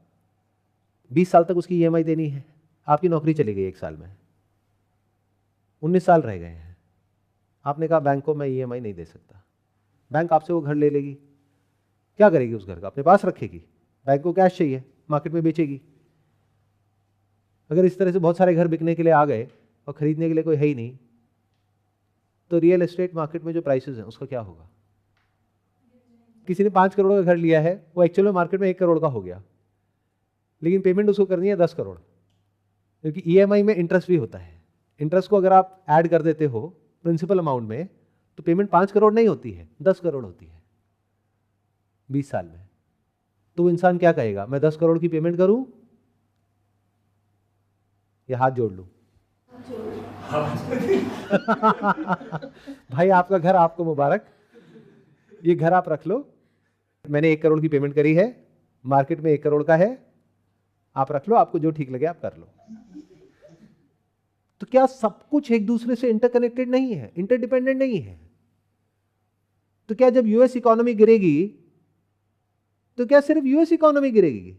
20 साल तक उसकी EMI देनी है। आपकी नौकरी चली गई 1 साल में, 19 साल रह गए हैं। आपने कहा बैंक को मैं EMI नहीं दे सकता। बैंक आपसे वो घर ले लेगी। क्या करेगी उस घर का? अपने पास रखेगी। बैंक को कैश चाहिए, मार्केट में बेचेगी। अगर इस तरह से बहुत सारे घर बिकने के लिए आ गए और खरीदने के लिए कोई है ही नहीं, तो रियल एस्टेट मार्केट में जो प्राइसेस हैं उसका क्या होगा? किसी ने 5 करोड़ का घर लिया है, वो एक्चुअल में मार्केट में 1 करोड़ का हो गया, लेकिन पेमेंट उसको करनी है 10 करोड़, क्योंकि EMI में इंटरेस्ट भी होता है। इंटरेस्ट को अगर आप ऐड कर देते हो प्रिंसिपल अमाउंट में, तो पेमेंट 5 करोड़ नहीं होती है, 10 करोड़ होती है 20 साल में। तो वो इंसान क्या कहेगा? मैं 10 करोड़ की पेमेंट करूं या हाथ जोड़ लूं? भाई, आपका घर आपको मुबारक। ये घर आप रख लो। मैंने 1 करोड़ की पेमेंट करी है, मार्केट में 1 करोड़ का है, आप रख लो, आपको जो ठीक लगे आप कर लो। तो क्या सब कुछ एक दूसरे से इंटरकनेक्टेड नहीं है, इंटरडिपेंडेंट नहीं है? तो क्या जब यूएस इकोनॉमी गिरेगी तो क्या सिर्फ यूएस इकोनॉमी गिरेगी?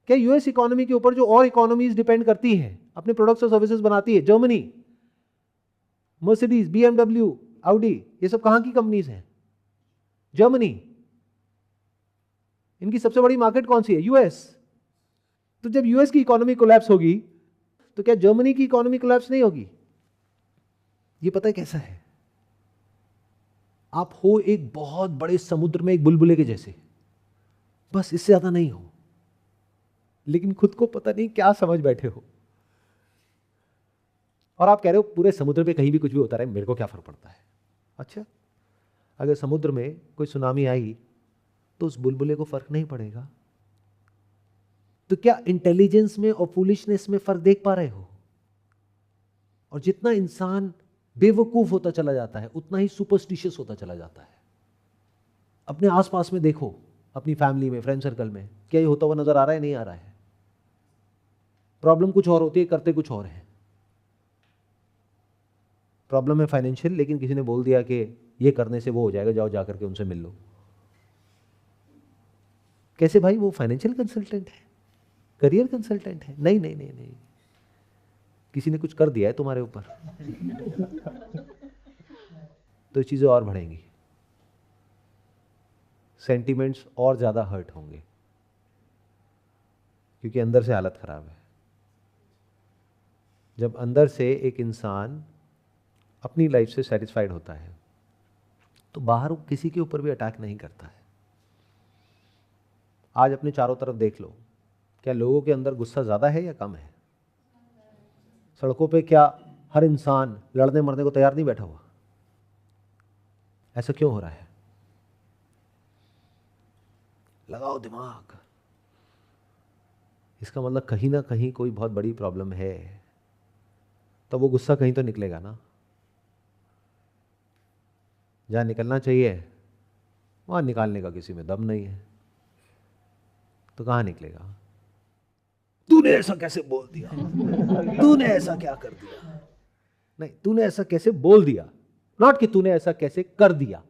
क्या यूएस इकोनॉमी के ऊपर जो और इकोनॉमीज डिपेंड करती हैं, अपने प्रोडक्ट्स और सर्विसेज बनाती है, जर्मनी, मर्सिडीज, BMW, ऑडी, ये सब कहां की कंपनीज हैं? जर्मनी। इनकी सबसे बड़ी मार्केट कौन सी है? यूएस। तो जब यूएस की इकोनॉमी कोलैप्स होगी तो क्या जर्मनी की इकोनॉमी कोलैप्स नहीं होगी? ये पता है कैसा है? आप हो एक बहुत बड़े समुद्र में एक बुलबुले के जैसे, बस इससे ज्यादा नहीं हो, लेकिन खुद को पता नहीं क्या समझ बैठे हो, और आप कह रहे हो पूरे समुद्र पे कहीं भी कुछ भी होता रहे, मेरे को क्या फर्क पड़ता है। अच्छा, अगर समुद्र में कोई सुनामी आई तो उस बुलबुले को फर्क नहीं पड़ेगा। तो क्या इंटेलिजेंस में और फूलिशनेस में फर्क देख पा रहे हो? और जितना इंसान बेवकूफ होता चला जाता है उतना ही सुपरस्टिशियस होता चला जाता है। अपने आसपास में देखो, अपनी फैमिली में, फ्रेंड सर्कल में, क्या ये होता हुआ नजर आ रहा है? नहीं आ रहा है। प्रॉब्लम कुछ और होती है, करते कुछ और है। प्रॉब्लम है फाइनेंशियल, लेकिन किसी ने बोल दिया कि ये करने से वो हो जाएगा, जाओ जाकर के उनसे मिल लो। कैसे भाई? वो फाइनेंशियल कंसल्टेंट है, करियर कंसल्टेंट है। नहीं नहीं नहीं नहीं, किसी ने कुछ कर दिया है तुम्हारे ऊपर। तो चीजें और बढ़ेंगी, सेंटिमेंट्स और ज्यादा हर्ट होंगे, क्योंकि अंदर से हालत खराब है। जब अंदर से एक इंसान अपनी लाइफ से सेटिस्फाइड होता है तो बाहर वो किसी के ऊपर भी अटैक नहीं करता है। आज अपने चारों तरफ देख लो, क्या लोगों के अंदर गुस्सा ज्यादा है या कम है? सड़कों पे क्या हर इंसान लड़ने मरने को तैयार नहीं बैठा हुआ? ऐसा क्यों हो रहा है? लगाओ दिमाग। इसका मतलब कहीं ना कहीं कोई बहुत बड़ी प्रॉब्लम है, तो वो गुस्सा कहीं तो निकलेगा ना। जहां निकलना चाहिए वहां निकालने का किसी में दम नहीं है, तो कहां निकलेगा? तूने ऐसा कैसे बोल दिया, तूने ऐसा क्या कर दिया? नहीं, तूने ऐसा कैसे बोल दिया, नॉट कि तूने ऐसा कैसे कर दिया।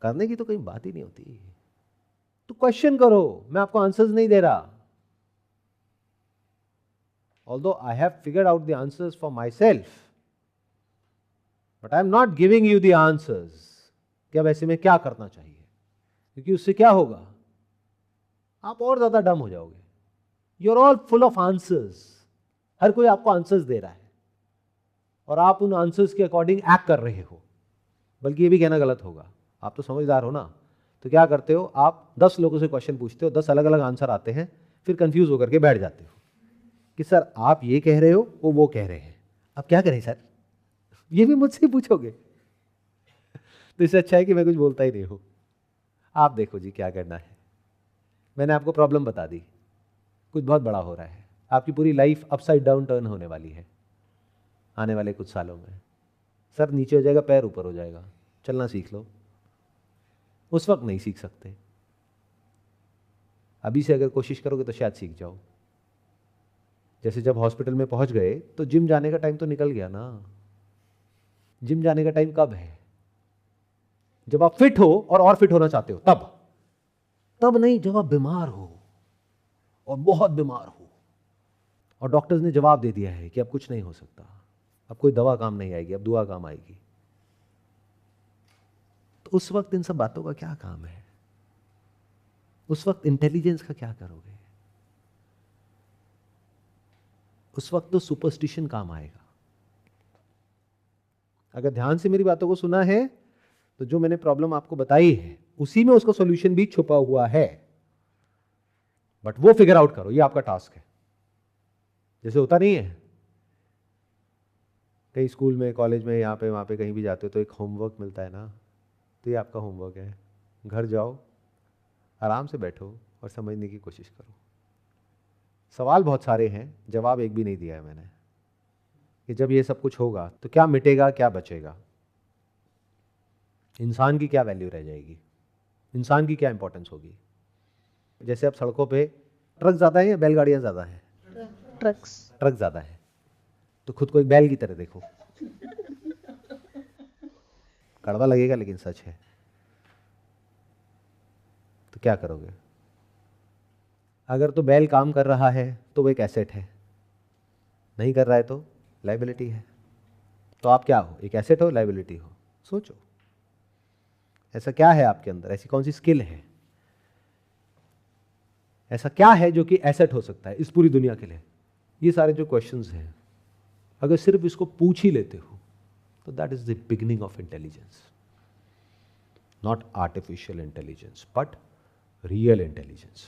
करने की तो कहीं बात ही नहीं होती। तो क्वेश्चन करो, मैं आपको आंसर्स नहीं दे रहा। Although I have figured out the answers for myself, but I am not giving you the answers कि अब ऐसे में क्या करना चाहिए, क्योंकि उससे क्या होगा? आप और ज्यादा डम हो जाओगे। You are all full of answers. हर कोई आपको आंसर्स दे रहा है और आप उन आंसर्स के अकॉर्डिंग एक्ट कर रहे हो। बल्कि ये भी कहना गलत होगा, आप तो समझदार हो ना। तो क्या करते हो, आप 10 लोगों से क्वेश्चन पूछते हो, 10 अलग अलग आंसर आते हैं, फिर कंफ्यूज होकर के बैठ जाते हो कि सर आप ये कह रहे हो, वो कह रहे हैं, अब क्या करें सर? ये भी मुझसे पूछोगे? तो इससे अच्छा है कि मैं कुछ बोलता ही नहीं हूं। आप देखो जी क्या करना है। मैंने आपको प्रॉब्लम बता दी, कुछ बहुत बड़ा हो रहा है, आपकी पूरी लाइफ अपसाइड डाउन टर्न होने वाली है आने वाले कुछ सालों में। सर नीचे हो जाएगा, पैर ऊपर हो जाएगा, चलना सीख लो। उस वक्त नहीं सीख सकते, अभी से अगर कोशिश करोगे तो शायद सीख जाओ। जैसे जब हॉस्पिटल में पहुंच गए तो जिम जाने का टाइम तो निकल गया ना। जिम जाने का टाइम कब है? जब आप फिट हो और फिट होना चाहते हो, तब नहीं, जब आप बीमार हो और बहुत बीमार हो और डॉक्टर्स ने जवाब दे दिया है कि अब कुछ नहीं हो सकता, अब कोई दवा काम नहीं आएगी, अब दुआ काम आएगी। तो उस वक्त इन सब बातों का क्या काम है? उस वक्त इंटेलिजेंस का क्या करोगे? उस वक्त तो सुपरस्टिशन काम आएगा। अगर ध्यान से मेरी बातों को सुना है तो जो मैंने प्रॉब्लम आपको बताई है उसी में उसका सॉल्यूशन भी छुपा हुआ है, बट वो फिगर आउट करो, ये आपका टास्क है। जैसे होता नहीं है कहीं स्कूल में, कॉलेज में, यहाँ पे वहाँ पे कहीं भी जाते हो तो एक होमवर्क मिलता है ना, तो ये आपका होमवर्क है। घर जाओ, आराम से बैठो और समझने की कोशिश करो। सवाल बहुत सारे हैं, जवाब एक भी नहीं दिया है मैंने कि जब ये सब कुछ होगा तो क्या मिटेगा, क्या बचेगा, इंसान की क्या वैल्यू रह जाएगी, इंसान की क्या इंपॉर्टेंस होगी। जैसे अब सड़कों पे ट्रक ज़्यादा है या बैलगाड़ियाँ ज़्यादा हैं? ट्रक ज़्यादा है, तो खुद को एक बैल की तरह देखो। कड़वा लगेगा लेकिन सच है। तो क्या करोगे? अगर तो बैल काम कर रहा है तो वो एक एसेट है, नहीं कर रहा है तो लायबिलिटी है। तो आप क्या हो? एक एसेट हो, लायबिलिटी हो? सोचो। ऐसा क्या है आपके अंदर, ऐसी कौन सी स्किल है, ऐसा क्या है जो कि एसेट हो सकता है इस पूरी दुनिया के लिए? ये सारे जो क्वेश्चंस हैं, अगर सिर्फ इसको पूछ ही लेते हो तो that is the beginning of intelligence. Not artificial intelligence but real intelligence.